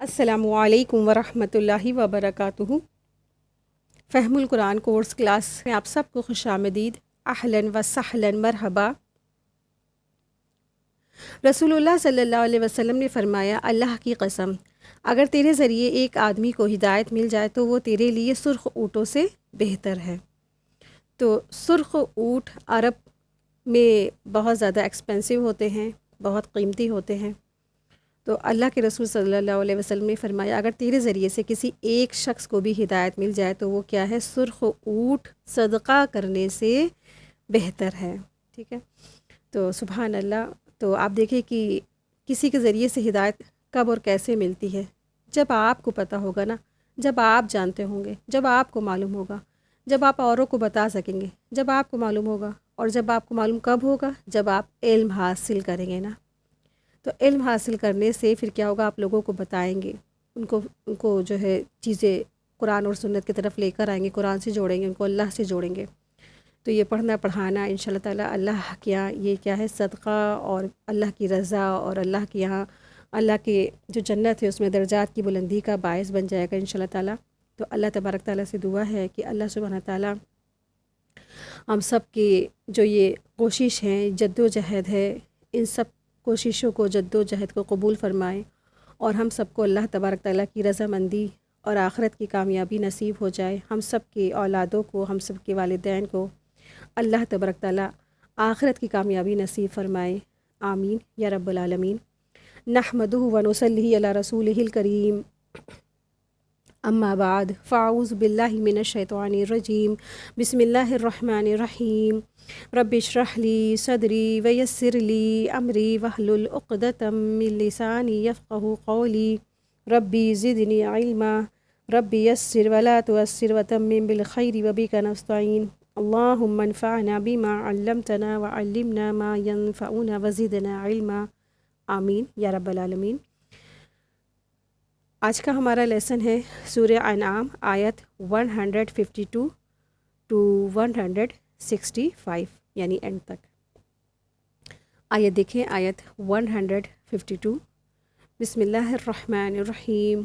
السلام علیکم ورحمۃ اللہ وبرکاتہ۔ فہم القرآن کورس کلاس میں آپ سب کو خوش آمدید، اہلاً و سہلاً، مرحبا۔ رسول اللہ صلی اللہ علیہ وسلم نے فرمایا، اللہ کی قسم، اگر تیرے ذریعے ایک آدمی کو ہدایت مل جائے تو وہ تیرے لیے سرخ اونٹوں سے بہتر ہے۔ تو سرخ اونٹ عرب میں بہت زیادہ ایکسپینسو ہوتے ہیں، بہت قیمتی ہوتے ہیں۔ تو اللہ کے رسول صلی اللہ علیہ وسلم نے فرمایا، اگر تیرے ذریعے سے کسی ایک شخص کو بھی ہدایت مل جائے تو وہ کیا ہے؟ سرخ اونٹ صدقہ کرنے سے بہتر ہے۔ ٹھیک ہے، تو سبحان اللہ۔ تو آپ دیکھیں کہ کسی کے ذریعے سے ہدایت کب اور کیسے ملتی ہے؟ جب آپ کو پتہ ہوگا نا، جب آپ جانتے ہوں گے، جب آپ کو معلوم ہوگا، جب آپ اوروں کو بتا سکیں گے، جب آپ کو معلوم ہوگا۔ اور جب آپ کو معلوم کب ہوگا؟ جب آپ علم حاصل کریں گے نا۔ تو علم حاصل کرنے سے پھر کیا ہوگا؟ آپ لوگوں کو بتائیں گے، ان کو جو ہے چیزیں قرآن اور سنت کی طرف لے کر آئیں گے، قرآن سے جوڑیں گے، ان کو اللہ سے جوڑیں گے۔ تو یہ پڑھنا پڑھانا انشاءاللہ تعالی اللہ کے یہاں یہ کیا ہے؟ صدقہ اور اللہ کی رضا اور اللہ کے یہاں اللہ کے جو جنت ہے اس میں درجات کی بلندی کا باعث بن جائے گا انشاءاللہ تعالی۔ تو اللہ تبارک تعالیٰ سے دعا ہے کہ اللہ سبحانہ تعالیٰ ہم سب کی جو یہ کوشش ہے، جد و جہد ہے، ان سب کوششوں کو، جد و جہد کو قبول فرمائے، اور ہم سب کو اللہ تبارک تعالیٰ کی رضامندی اور آخرت کی کامیابی نصیب ہو جائے۔ ہم سب کی اولادوں کو، ہم سب کے والدین کو اللہ تبارک تعالیٰ آخرت کی کامیابی نصیب فرمائے، آمین یا رب العالمین۔ نحمدہ و نصلی علی رسولہ الکریم، اما بعد، فاعوذ باللہ من الشیطان الرجیم، بسم اللہ الرحمن الرحیم۔ رب اشرح لی صدری ویسر لی امری واحلل عقدۃ من لسانی یفقہوا قولی، ربی زدنی علما، ربی یسر ولا تعسر وتمم بالخیر وبک نستعین، اللہم انفعنا بما علمتنا وعلمنا ما ینفعنا وزدنا علما، آمین یا رب العالمین۔ آج کا ہمارا لیسن ہے سورہ انعام، آیت 152 ٹو 165، یعنی اینڈ تک۔ آیت دیکھیں، آیت 152۔ بسم اللہ الرحمن الرحیم۔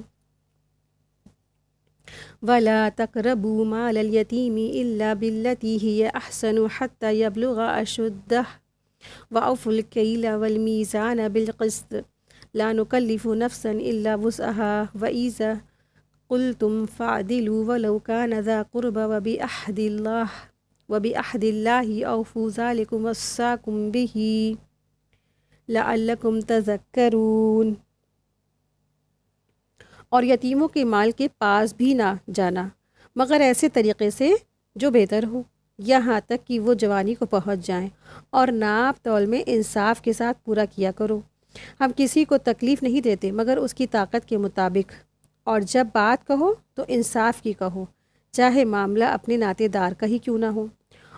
وَلَا تَقْرَبُوا مَالَ الْيَتِيمِ إِلَّا بِالَّتِي هِيَ أَحْسَنُ حَتَّى يَبْلُغَ أَشُدَّهُ وَأَوْفُوا الْكَيْلَ وَالْمِيزَانَ بِالْقِسْطِ لا نكلف نفسا إلا وسعها وإذا قلتم فاعدلوا ولو كان ذا قربى وبعهد الله أوفوا ذلكم وصاكم به لعلكم تذكرون۔ اور یتیموں کے مال کے پاس بھی نہ جانا مگر ایسے طریقے سے جو بہتر ہو، یہاں تک کہ وہ جوانی کو پہنچ جائیں، اور ناپ تول میں انصاف کے ساتھ پورا کیا کرو۔ ہم کسی کو تکلیف نہیں دیتے مگر اس کی طاقت کے مطابق، اور جب بات کہو تو انصاف کی کہو، چاہے معاملہ اپنے ناطے دار کا ہی کیوں نہ ہو،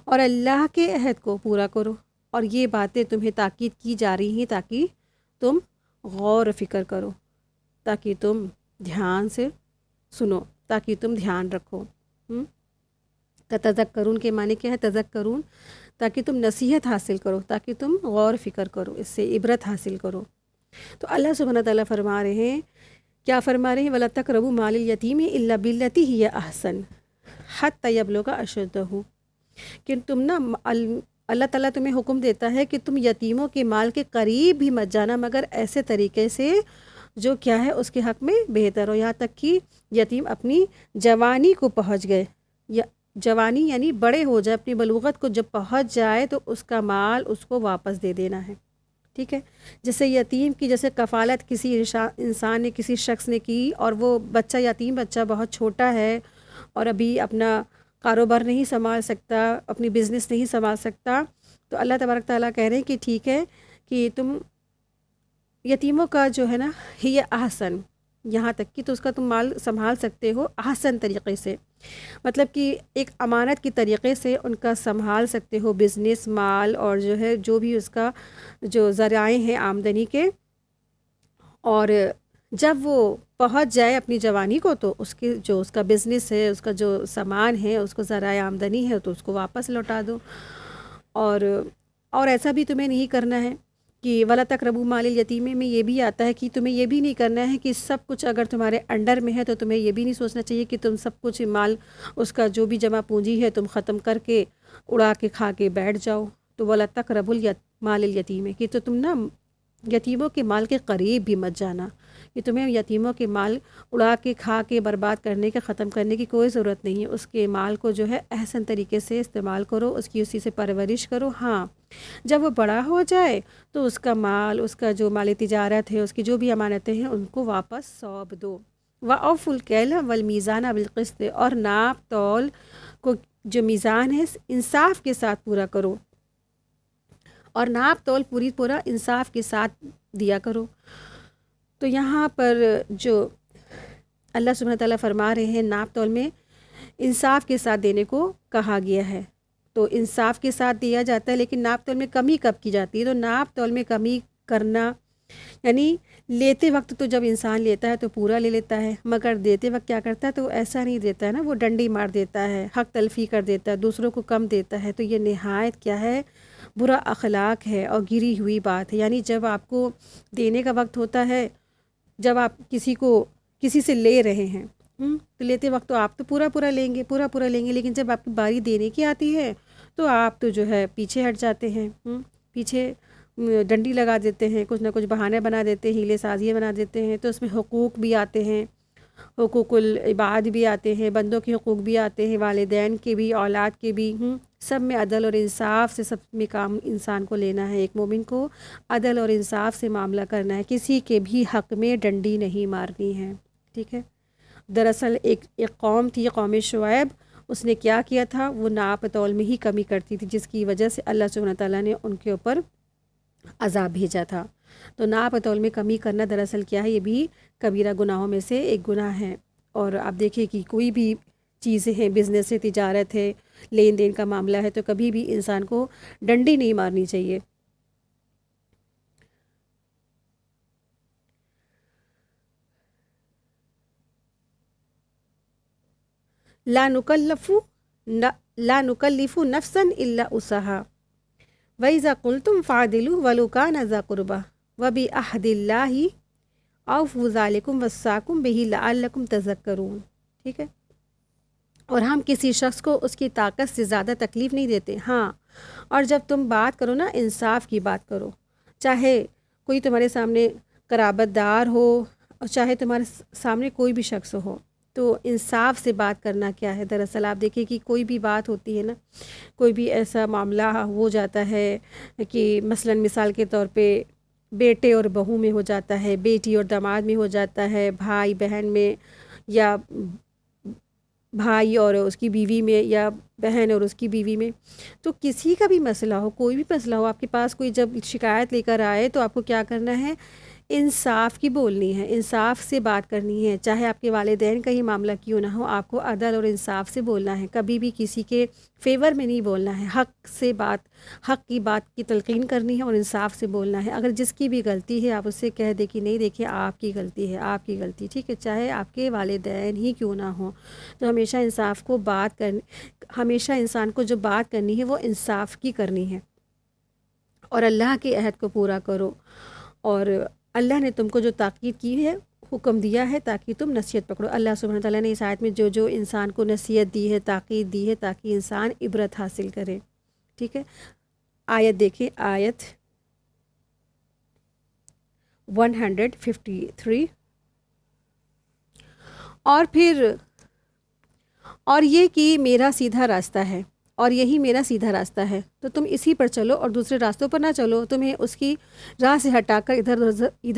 اور اللہ کے عہد کو پورا کرو۔ اور یہ باتیں تمہیں تاکید کی جا رہی ہیں تاکہ تم غور و فکر کرو، تاکہ تم دھیان سے سنو، تاکہ تم دھیان رکھو۔ تذکرون کے معنی کیا ہے؟ تذکرون، تاکہ تم نصیحت حاصل کرو، تاکہ تم غور فکر کرو، اس سے عبرت حاصل کرو۔ تو اللہ سبحانہ تعالیٰ فرما رہے ہیں، کیا فرما رہے ہیں؟ وَلَا تَقْرَبُوا مَالَ الْيَتِيمِ إِلَّا بِالَّتِي هِيَ أَحْسَنُ حَتَّى يَبْلُغَ أَشُدَّهُ، کہ تم نا اللہ تعالیٰ تمہیں حکم دیتا ہے کہ تم یتیموں کے مال کے قریب بھی مت جانا مگر ایسے طریقے سے جو کیا ہے اس کے حق میں بہتر ہو، یہاں تک کہ یتیم اپنی جوانی کو پہنچ گئے، جوانی یعنی بڑے ہو جائے، اپنی بلوغت کو جب پہنچ جائے تو اس کا مال اس کو واپس دے دینا ہے۔ ٹھیک ہے، جیسے یتیم کی جیسے کفالت کسی انسان نے، کسی شخص نے کی، اور وہ بچہ، یتیم بچہ بہت چھوٹا ہے اور ابھی اپنا کاروبار نہیں سنبھال سکتا، اپنی بزنس نہیں سنبھال سکتا، تو اللہ تبارک تعالیٰ کہہ رہے ہیں کہ ٹھیک ہے کہ تم یتیموں کا جو ہے نا، ہی احسن، یہاں تک کہ تو اس کا تم مال سنبھال سکتے ہو احسن طریقے سے، مطلب کہ ایک امانت کی طریقے سے ان کا سنبھال سکتے ہو، بزنس، مال، اور جو ہے جو بھی اس کا جو ذرائع ہیں آمدنی کے، اور جب وہ پہنچ جائے اپنی جوانی کو تو اس کی جو اس کا بزنس ہے، اس کا جو سامان ہے، اس کو ذرائع آمدنی ہے تو اس کو واپس لوٹا دو۔ اور ایسا بھی تمہیں نہیں کرنا ہے کہ ولا تقربوا مال الیتیم میں یہ بھی آتا ہے کہ تمہیں یہ بھی نہیں کرنا ہے کہ سب کچھ اگر تمہارے انڈر میں ہے تو تمہیں یہ بھی نہیں سوچنا چاہیے کہ تم سب کچھ مال اس کا جو بھی جمع پونجی ہے تم ختم کر کے اڑا کے کھا کے بیٹھ جاؤ. تو ولا تقربوا مال الیتیم ہے کہ تو تم نا یتیموں کے مال کے قریب بھی مت جانا، کہ تمہیں یتیموں کے مال اڑا کے کھا کے برباد کرنے کے ختم کرنے کی کوئی ضرورت نہیں ہے. اس کے مال کو جو ہے احسن طریقے سے استعمال کرو، اس کی اسی سے پرورش کرو. ہاں جب وہ بڑا ہو جائے تو اس کا مال، اس کا جو مال تجارت ہے، اس کی جو بھی امانتیں ہیں ان کو واپس سونپ دو. وَأَوْفُوا الْكَيْلَ وَالْمِيزَانَ بِالْقِسْطِ، اور ناپ تول کو جو میزان ہے انصاف کے ساتھ پورا کرو، اور ناپ تول پورا انصاف کے ساتھ دیا کرو. تو یہاں پر جو اللہ سبحانہ تعالیٰ فرما رہے ہیں ناپ تول میں انصاف کے ساتھ دینے کو کہا گیا ہے. تو انصاف کے ساتھ دیا جاتا ہے، لیکن ناپ تول میں کمی کب کی جاتی ہے؟ تو ناپ تول میں کمی کرنا یعنی لیتے وقت تو جب انسان لیتا ہے تو پورا لے لیتا ہے، مگر دیتے وقت کیا کرتا ہے؟ تو ایسا نہیں دیتا ہے نا، وہ ڈنڈی مار دیتا ہے، حق تلفی کر دیتا ہے، دوسروں کو کم دیتا ہے. تو یہ نہایت کیا ہے؟ برا اخلاق ہے اور گری ہوئی بات ہے. یعنی جب آپ کو دینے کا وقت ہوتا ہے، جب آپ کسی سے لے رہے ہیں تو لیتے وقت تو آپ تو پورا لیں گے، لیکن جب آپ کی باری دینے کی آتی ہے تو آپ تو جو ہے پیچھے ہٹ جاتے ہیں، پیچھے ڈنڈی لگا دیتے ہیں، کچھ نہ کچھ بہانے بنا دیتے ہیں، ہیلے سازیاں بنا دیتے ہیں. تو اس میں حقوق بھی آتے ہیں، حقوق العباد بھی آتے ہیں، بندوں کے حقوق بھی آتے ہیں، والدین کے بھی، اولاد کے بھی. سب میں عدل اور انصاف سے سب میں کام انسان کو لینا ہے. ایک مومن کو عدل اور انصاف سے معاملہ کرنا ہے، کسی کے بھی حق میں ڈنڈی نہیں مارنی ہے. ٹھیک ہے. دراصل ایک قوم تھی، قوم شعیب، اس نے کیا کیا تھا؟ وہ ناپ تول میں ہی کمی کرتی تھی، جس کی وجہ سے اللہ سبحانہ تعالیٰ نے ان کے اوپر عذاب بھیجا تھا. تو ناپ تول میں کمی کرنا دراصل کیا ہے؟ یہ بھی کبیرہ گناہوں میں سے ایک گناہ ہے. اور آپ دیکھیں کہ کوئی بھی چیزیں ہیں، بزنس ہے، تجارت ہے، لین دین کا معاملہ ہے، تو کبھی بھی انسان کو ڈنڈی نہیں مارنی چاہیے. لا نکلف نفسا الا وسعها وَإِذَا قُلْتُمْ فَعْدِلُوا وَلَوْ كَانَ ذَا قُرْبَىٰ وَبِعَهْدِ اللَّهِ أَوْفُوا ذَٰلِكُمْ وَصَّاكُمْ بِهِ لَعَلَّكُمْ تَذَكَّرُونَ. ٹھیک ہے. اور ہم کسی شخص کو اس کی طاقت سے زیادہ تکلیف نہیں دیتے. ہاں، اور جب تم بات کرو نا، انصاف کی بات کرو، چاہے کوئی تمہارے سامنے قرابت دار ہو اور چاہے تمہارے سامنے کوئی بھی شخص ہو، تو انصاف سے بات کرنا کیا ہے؟ دراصل آپ دیکھیں کہ کوئی بھی بات ہوتی ہے نا، کوئی بھی ایسا معاملہ ہو جاتا ہے کہ مثال کے طور پہ بیٹے اور بہو میں ہو جاتا ہے، بیٹی اور داماد میں ہو جاتا ہے، بھائی بہن میں، یا بھائی اور اس کی بیوی میں، یا بہن اور اس کی بیوی میں. تو کسی کا بھی مسئلہ ہو، کوئی بھی مسئلہ ہو، آپ کے پاس کوئی جب شکایت لے کر آئے تو آپ کو کیا کرنا ہے؟ انصاف کی بولنی ہے، انصاف سے بات کرنی ہے. چاہے آپ کے والدین کا ہی معاملہ کیوں نہ ہو، آپ کو عدل اور انصاف سے بولنا ہے. کبھی بھی کسی کے فیور میں نہیں بولنا ہے، حق کی بات کی تلقین کرنی ہے اور انصاف سے بولنا ہے. اگر جس کی بھی غلطی ہے آپ اس سے کہہ دیں کہ نہیں، دیکھیں آپ کی غلطی ہے، آپ کی غلطی. ٹھیک ہے. چاہے آپ کے والدین ہی کیوں نہ ہوں. تو ہمیشہ ہمیشہ انسان کو جو بات کرنی ہے وہ انصاف کی کرنی ہے، اور اللہ کے عہد کو پورا کرو. اور اللہ نے تم کو جو تاکید کی ہے، حکم دیا ہے تاکہ تم نصیحت پکڑو. اللہ سبحانہ تعالیٰ نے اس آیت میں جو انسان کو نصیحت دی ہے، تاکید دی ہے، تاکہ انسان عبرت حاصل کرے. ٹھیک ہے. آیت دیکھیں، آیت 153. اور یہ کہ میرا سیدھا راستہ ہے، اور یہی میرا سیدھا راستہ ہے، تو تم اسی پر چلو اور دوسرے راستوں پر نہ چلو. تمہیں اس کی راہ سے ہٹا کر ادھر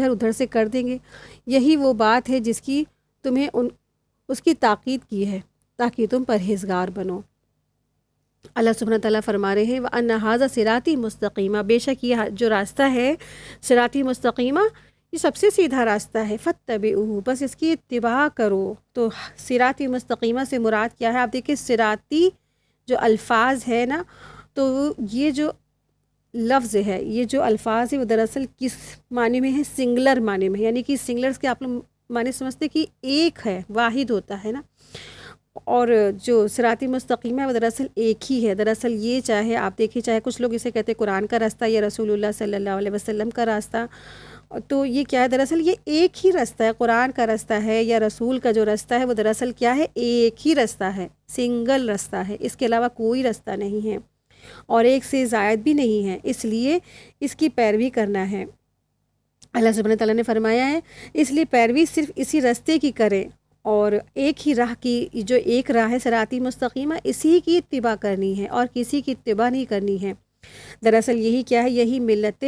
ادھر سے کر دیں گے. یہی وہ بات ہے جس کی تمہیں اس کی تاکید کی ہے تاکہ تم پرہیزگار بنو. اللہ سبحانہ تعالیٰ فرما رہے ہیں وَأَنَّ هَٰذَا صِرَاطِي مُسْتَقِيمًا، بے شک یہ جو راستہ ہے صراطی مستقیمہ، یہ سب سے سیدھا راستہ ہے. فَاتَّبِعُوهُ، بس اس کی اتباع کرو. تو صراطی مستقیمہ سے مراد کیا ہے؟ آپ دیکھیں صراطی جو الفاظ ہے نا، تو یہ جو لفظ ہے، یہ جو الفاظ ہے وہ دراصل کس معنی میں ہے؟ سنگلر معنی میں. یعنی کہ سنگلرز کے آپ لوگ معنی سمجھتے کہ ایک ہے، واحد ہوتا ہے نا. اور جو صراط مستقیم ہے وہ دراصل ایک ہی ہے. دراصل یہ چاہے آپ دیکھیں، چاہے کچھ لوگ اسے کہتے ہیں قرآن کا راستہ یا رسول اللہ صلی اللہ علیہ وسلم کا راستہ، تو یہ کیا ہے؟ دراصل یہ ایک ہی راستہ ہے. قرآن کا راستہ ہے یا رسول کا جو راستہ ہے وہ دراصل کیا ہے؟ ایک ہی راستہ ہے، سنگل راستہ ہے. اس کے علاوہ کوئی راستہ نہیں ہے اور ایک سے زائد بھی نہیں ہے. اس لیے اس کی پیروی کرنا ہے. اللہ سبحانہ تعالیٰ نے فرمایا ہے اس لیے پیروی صرف اسی راستے کی کریں، اور ایک ہی راہ کی، جو ایک راہ ہے صراط مستقیمہ، اسی کی اتباع کرنی ہے اور کسی کی اتباع نہیں کرنی ہے. دراصل یہی کیا ہے؟ یہی ملت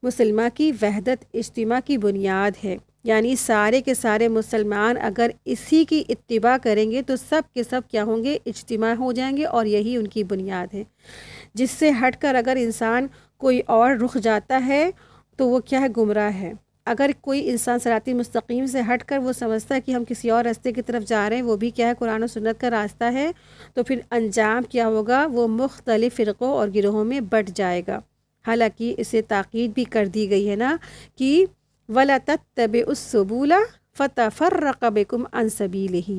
مسلمہ کی وحدت اجتماع کی بنیاد ہے. یعنی سارے کے سارے مسلمان اگر اسی کی اتباع کریں گے تو سب کے سب کیا ہوں گے؟ اجتماع ہو جائیں گے، اور یہی ان کی بنیاد ہے. جس سے ہٹ کر اگر انسان کوئی اور رخ جاتا ہے تو وہ کیا ہے؟ گمراہ ہے. اگر کوئی انسان صراط مستقیم سے ہٹ کر وہ سمجھتا ہے کہ ہم کسی اور راستے کی طرف جا رہے ہیں، وہ بھی کیا ہے؟ قرآن و سنت کا راستہ ہے، تو پھر انجام کیا ہوگا؟ وہ مختلف فرقوں اور گروہوں میں بٹ جائے گا. حالانکہ اسے تاکید بھی کر دی گئی ہے نا کہ وَلَا تَتَّبِعُوا السُّبُلَ فَتَفَرَّقَ بِكُمْ عَنْ سَبِيلِهِ.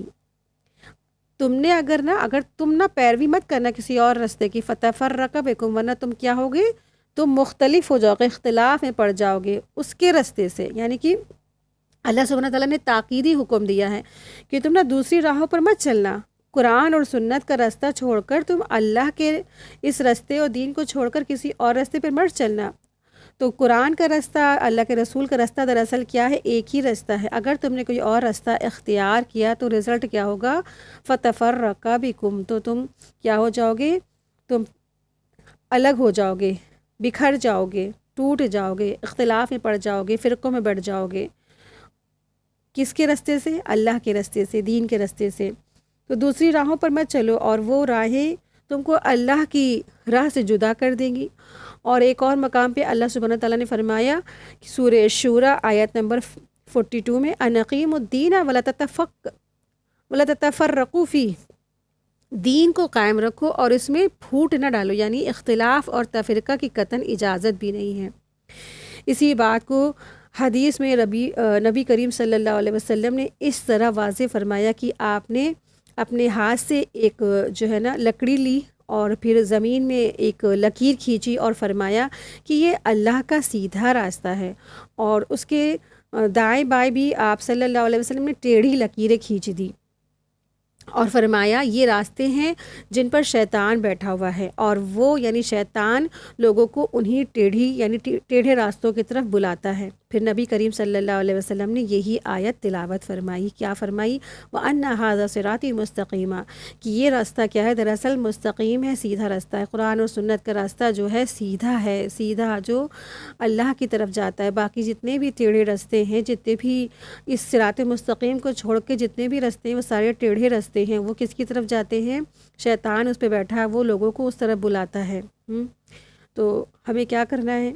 اگر تم نہ پیروی مت کرنا کسی اور راستے کی، فَتَفَرَّقَ بِكُمْ، ورنہ تم کیا ہوگے؟ تم مختلف ہو جاؤ گے، اختلاف میں پڑ جاؤ گے اس کے راستے سے. یعنی کہ اللہ سبحانہ تعالیٰ نے تاکیدی حکم دیا ہے کہ تم نہ دوسری راہوں پر مت چلنا. قرآن اور سنت کا راستہ چھوڑ کر تم اللہ کے اس راستے اور دین کو چھوڑ کر کسی اور راستے پر مت چلنا. تو قرآن کا راستہ، اللہ کے رسول کا راستہ دراصل کیا ہے؟ ایک ہی راستہ ہے. اگر تم نے کوئی اور راستہ اختیار کیا تو رزلٹ کیا ہوگا؟ فَتَفَرَّقَ بِكُمْ، تو تم کیا ہو جاؤ گے؟ تم الگ ہو جاؤ گے، بکھر جاؤ گے، ٹوٹ جاؤ گے، اختلاف میں پڑ جاؤ گے، فرقوں میں بڑھ جاؤ گے. کس کے راستے سے؟ اللہ کے راستے سے، دین کے راستے سے. تو دوسری راہوں پر مت چلو، اور وہ راہیں تم کو اللہ کی راہ سے جدا کر دیں گی. اور ایک اور مقام پہ اللہ سبحانہ تعالیٰ نے فرمایا سورہ شورى آیت نمبر 42 میں أَنْ أَقِیمُوا الدِّینَ وَلَا تَتَفَرَّقُوا فِیہ، دین کو قائم رکھو اور اس میں پھوٹ نہ ڈالو. یعنی اختلاف اور تفرقہ کی قطعاً اجازت بھی نہیں ہے. اسی بات کو حدیث میں نبی کریم صلی اللہ علیہ وسلم نے اس طرح واضح فرمایا کہ آپ نے اپنے ہاتھ سے ایک جو ہے نا لکڑی لی اور پھر زمین میں ایک لکیر کھینچی اور فرمایا کہ یہ اللہ کا سیدھا راستہ ہے، اور اس کے دائیں بائیں بھی آپ صلی اللہ علیہ وسلم نے ٹیڑھی لکیریں کھینچ دی اور فرمایا یہ راستے ہیں جن پر شیطان بیٹھا ہوا ہے، اور وہ یعنی شیطان لوگوں کو انہی ٹیڑھی یعنی ٹیڑھے راستوں کی طرف بلاتا ہے. پھر نبی کریم صلی اللہ علیہ وسلم نے یہی آیت تلاوت فرمائی. کیا فرمائی؟ وَأَنَّ هَذَا صِرَاطِي مُسْتَقِیمًا، کہ یہ راستہ کیا ہے؟ دراصل مستقیم ہے، سیدھا راستہ ہے. قرآن اور سنت کا راستہ جو ہے سیدھا ہے، سیدھا جو اللہ کی طرف جاتا ہے. باقی جتنے بھی ٹیڑھے راستے ہیں، جتنے بھی اس صراط مستقیم کو چھوڑ کے جتنے بھی راستے ہیں وہ سارے ٹیڑھے راستے ہیں. وہ کس کی طرف جاتے ہیں؟ شیطان اس پہ بیٹھا ہے، وہ لوگوں کو اس طرف بلاتا ہے. تو ہمیں کیا کرنا ہے؟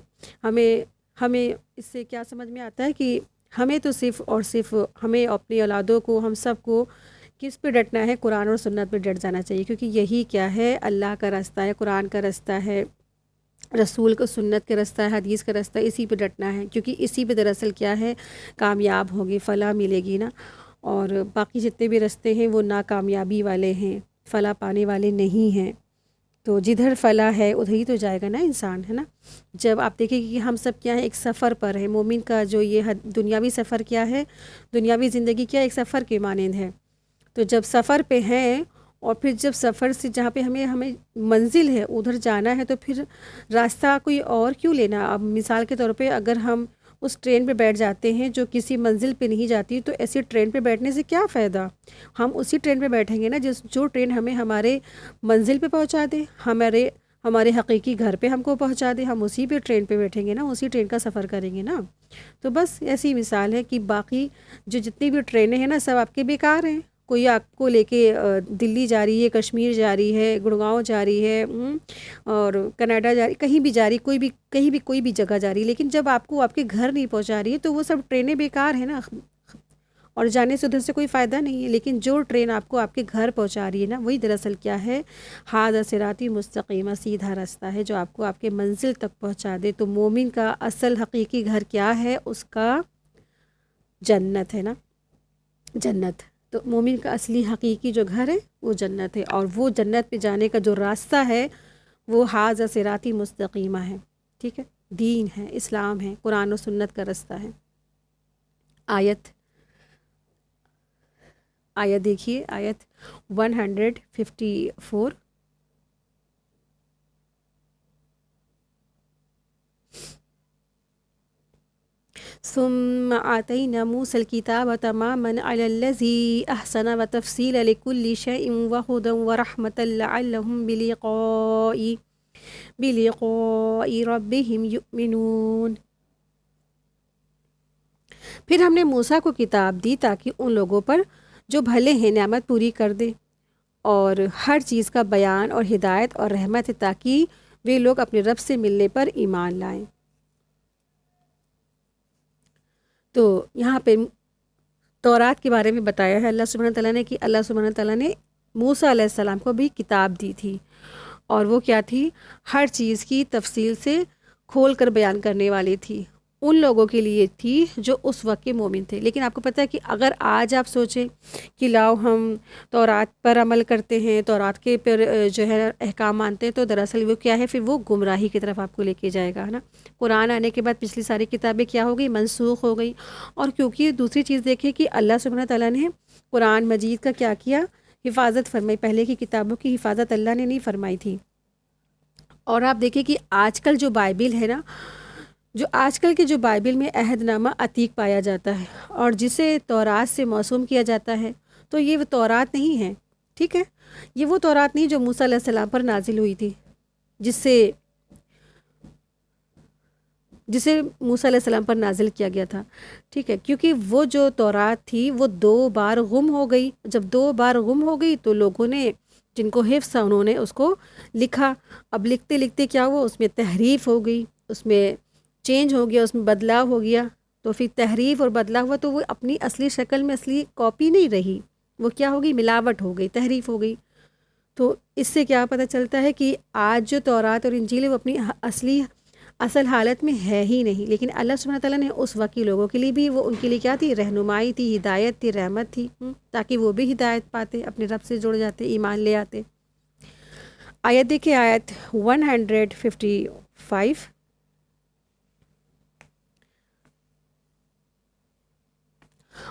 ہمیں اس سے کیا سمجھ میں آتا ہے کہ ہمیں تو صرف اور صرف ہمیں اپنی اولادوں کو، ہم سب کو کس پہ ڈٹنا ہے؟ قرآن اور سنت پہ ڈٹ جانا چاہیے، کیونکہ یہی کیا ہے؟ اللہ کا راستہ ہے، قرآن کا راستہ ہے، رسول کو سنت کا راستہ ہے، حدیث کا راستہ ہے. اسی پہ ڈٹنا ہے، کیونکہ اسی پہ دراصل کیا ہے؟ کامیاب ہوگی، فلاح ملے گی نا. اور باقی جتنے بھی راستے ہیں وہ ناکامیابی والے ہیں، فلاح پانے والے نہیں ہیں. تو جدھر فلاح ہے ادھر ہی تو جائے گا نا انسان، ہے نا. جب آپ دیکھیں کہ ہم سب کیا ہے؟ ایک سفر پر ہے. مومن کا جو یہ دنیاوی سفر کیا ہے؟ دنیاوی زندگی کیا ایک سفر کے مانند ہے. تو جب سفر پہ ہیں اور پھر جب سفر سے جہاں پہ ہمیں منزل ہے ادھر جانا ہے، تو پھر راستہ کوئی اور کیوں لینا؟ اب مثال کے طور پہ اگر ہم اس ٹرین پہ بیٹھ جاتے ہیں جو کسی منزل پہ نہیں جاتی، تو ایسی ٹرین پہ بیٹھنے سے کیا فائدہ؟ ہم اسی ٹرین پہ بیٹھیں گے نا جو ٹرین ہمیں ہمارے منزل پہ پہنچا دے، ہمارے حقیقی گھر پہ ہم کو پہنچا دے. ہم اسی پہ ٹرین پہ بیٹھیں گے نا، اسی ٹرین کا سفر کریں گے نا. تو بس ایسی مثال ہے کہ باقی جو جتنی بھی ٹرینیں ہیں نا سب آپ کے بیکار ہیں. کوئی آپ کو لے کے دلی جا رہی ہے، کشمیر جا رہی ہے، گڑگاؤں جا رہی ہے، اور کینیڈا جا رہی، کہیں بھی جا رہی، کہیں بھی کوئی بھی جگہ جا رہی ہے، لیکن جب آپ کو آپ کے گھر نہیں پہنچا رہی ہے تو وہ سب ٹرینیں بیکار ہیں نا، اور جانے سے ادھر سے کوئی فائدہ نہیں ہے. لیکن جو ٹرین آپ کو آپ کے گھر پہنچا رہی ہے نا، وہی دراصل کیا ہے؟ ھذا صراطی مستقیمہ، سیدھا راستہ ہے جو آپ کو آپ کے منزل تک پہنچا دے. تو مومن کا اصل حقیقی گھر کیا ہے؟ اس کا جنت ہے نا، جنت. تو مومن کا اصلی حقیقی جو گھر ہے وہ جنت ہے، اور وہ جنت پہ جانے کا جو راستہ ہے وہ ھذا صراطی مستقیمہ ہے، ٹھیک ہے، دین ہے، اسلام ہے، قرآن و سنت کا راستہ ہے۔ آیت دیکھیے، آیت 154۔ ثم آتينا موسى الكتاب تماما على الذي أحسن وتفصيلا لكل شيء وهدى ورحمة لعلهم بلقاء ربهم يؤمنون۔ پھر ہم نے موسیٰ کو کتاب دی تاکہ ان لوگوں پر جو بھلے ہیں نعمت پوری کر دے، اور ہر چیز کا بیان اور ہدایت اور رحمت ہے تاکہ وہ لوگ اپنے رب سے ملنے پر ایمان لائیں۔ تو یہاں پہ تورات کے بارے میں بتایا ہے اللہ سبحانہ تعالیٰ نے کہ اللہ سبحانہ تعالیٰ نے موسیٰ علیہ السلام کو بھی کتاب دی تھی، اور وہ کیا تھی؟ ہر چیز کی تفصیل سے کھول کر بیان کرنے والی تھی، ان لوگوں کے لیے تھی جو اس وقت کے مومن تھے۔ لیکن آپ کو پتہ ہے کہ اگر آج آپ سوچیں کہ لاؤ ہم تورات پر عمل کرتے ہیں، تورات کے پر جو ہے احکام مانتے ہیں، تو دراصل وہ کیا ہے؟ پھر وہ گمراہی کی طرف آپ کو لے کے جائے گا، ہے نا۔ قرآن آنے کے بعد پچھلی ساری کتابیں کیا ہو گئی؟ منسوخ ہو گئی۔ اور کیونکہ دوسری چیز دیکھیں کہ اللہ سبحانہ تعالیٰ نے قرآن مجید کا کیا کیا؟ حفاظت فرمائی۔ پہلے کی کتابوں کی حفاظت اللہ نے نہیں فرمائی تھی۔ اور آپ دیکھیں کہ آج کل جو بائبل ہے نا، جو آج کل کے جو بائبل میں عہد نامہ عتیق پایا جاتا ہے اور جسے تورات سے موسوم کیا جاتا ہے، تو یہ وہ تورات نہیں ہے، ٹھیک ہے، یہ وہ تورات نہیں جو موسیٰ علیہ السلام پر نازل ہوئی تھی، جسے موسیٰ علیہ السلام پر نازل کیا گیا تھا، ٹھیک ہے، کیونکہ وہ جو تورات تھی وہ 2 بار گم ہو گئی۔ جب 2 بار گم ہو گئی تو لوگوں نے، جن کو حفظ تھا، انہوں نے اس کو لکھا۔ اب لکھتے لکھتے کیا ہوا؟ اس میں تحریف ہو گئی، اس میں چینج ہو گیا، اس میں بدلاؤ ہو گیا۔ تو پھر تحریف اور بدلاؤ ہوا تو وہ اپنی اصلی شکل میں اصلی کاپی نہیں رہی، وہ کیا ہو گئی؟ ملاوٹ ہو گئی، تحریف ہو گئی۔ تو اس سے کیا پتہ چلتا ہے کہ آج جو تورات اور انجیل ہے وہ اپنی اصل حالت میں ہے ہی نہیں، لیکن اللہ سبحانہ تعالیٰ نے اس وقت کے لوگوں کے لیے بھی، وہ ان کے لیے کیا تھی؟ رہنمائی تھی، ہدایت تھی، رحمت تھی، تاکہ وہ بھی ہدایت پاتے، اپنے رب سے جڑ جاتے، ایمان لے آتے۔ آیت دیکھیں، آیت 155۔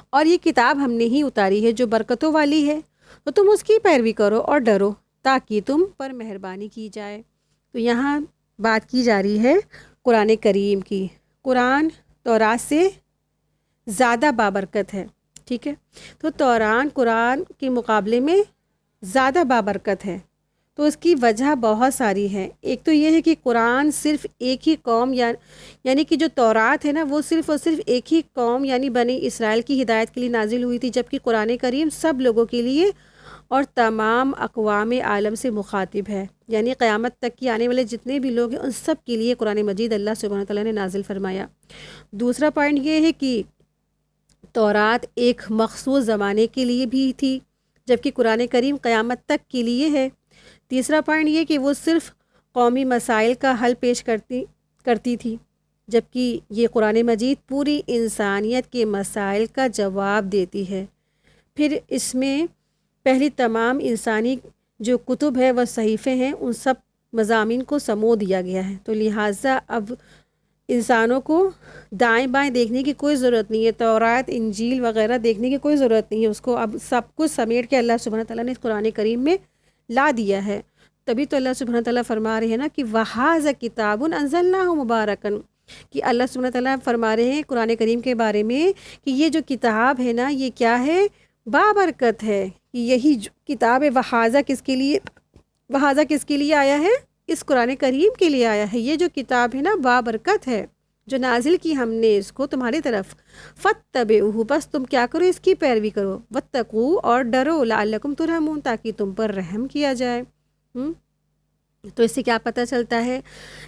اور یہ کتاب ہم نے ہی اتاری ہے جو برکتوں والی ہے، تو تم اس کی پیروی کرو اور ڈرو تاکہ تم پر مہربانی کی جائے۔ تو یہاں بات کی جا رہی ہے قرآن کریم کی۔ قرآن تورات سے زیادہ بابرکت ہے، ٹھیک ہے، تو قرآن کے مقابلے میں زیادہ بابرکت ہے۔ تو اس کی وجہ بہت ساری ہے۔ ایک تو یہ ہے کہ قرآن صرف ایک ہی قوم یعنی کہ جو تورات ہے نا، وہ صرف اور صرف ایک ہی قوم یعنی بنی اسرائیل کی ہدایت کے لیے نازل ہوئی تھی، جبکہ قرآن کریم سب لوگوں کے لیے اور تمام اقوام عالم سے مخاطب ہے، یعنی قیامت تک کی آنے والے جتنے بھی لوگ ہیں ان سب کے لیے قرآن مجید اللہ سبحانہ تعالیٰ نے نازل فرمایا۔ دوسرا پوائنٹ یہ ہے کہ تورات ایک مخصوص زمانے کے لیے بھی تھی، جبکہ قرآن کریم قیامت تک کے لیے ہے۔ تیسرا پوائنٹ یہ کہ وہ صرف قومی مسائل کا حل پیش کرتی تھی، جبکہ یہ قرآن مجید پوری انسانیت کے مسائل کا جواب دیتی ہے۔ پھر اس میں پہلی تمام انسانی جو کتب ہے وہ صحیفے ہیں، ان سب مضامین کو سمو دیا گیا ہے، تو لہٰذا اب انسانوں کو دائیں بائیں دیکھنے کی کوئی ضرورت نہیں ہے، تورات انجیل وغیرہ دیکھنے کی کوئی ضرورت نہیں ہے، اس کو اب سب کچھ سمیٹ کے اللہ سبحانہ تعالیٰ نے قرآن کریم میں لا دیا ہے۔ تبھی تو اللہ سبحانہ تعالیٰ فرما رہے ہیں نا کہ وَهَذَا كِتَابٌ أَنزَلْنَاهُ مُبَارَكًا، کہ اللہ سبحانہ تعالیٰ فرما رہے ہیں قرآن کریم کے بارے میں کہ یہ جو کتاب ہے نا، یہ کیا ہے؟ بابرکت ہے۔ یہی جو کتاب ہے، وَهَذَا کس کے لیے آیا ہے؟ اس قرآن کریم کے لیے آیا ہے۔ یہ جو کتاب ہے نا بابرکت ہے، جو نازل کی ہم نے اس کو تمہاری طرف، فَاتَّبِعُوهُ، بس تم کیا کرو؟ اس کی پیروی کرو، وَاتَّقُوا، اور ڈرو، لَعَلَّكُمْ تُرْحَمُونَ، تاکہ تم پر رحم کیا جائے۔ تو اس سے کیا پتہ چلتا ہے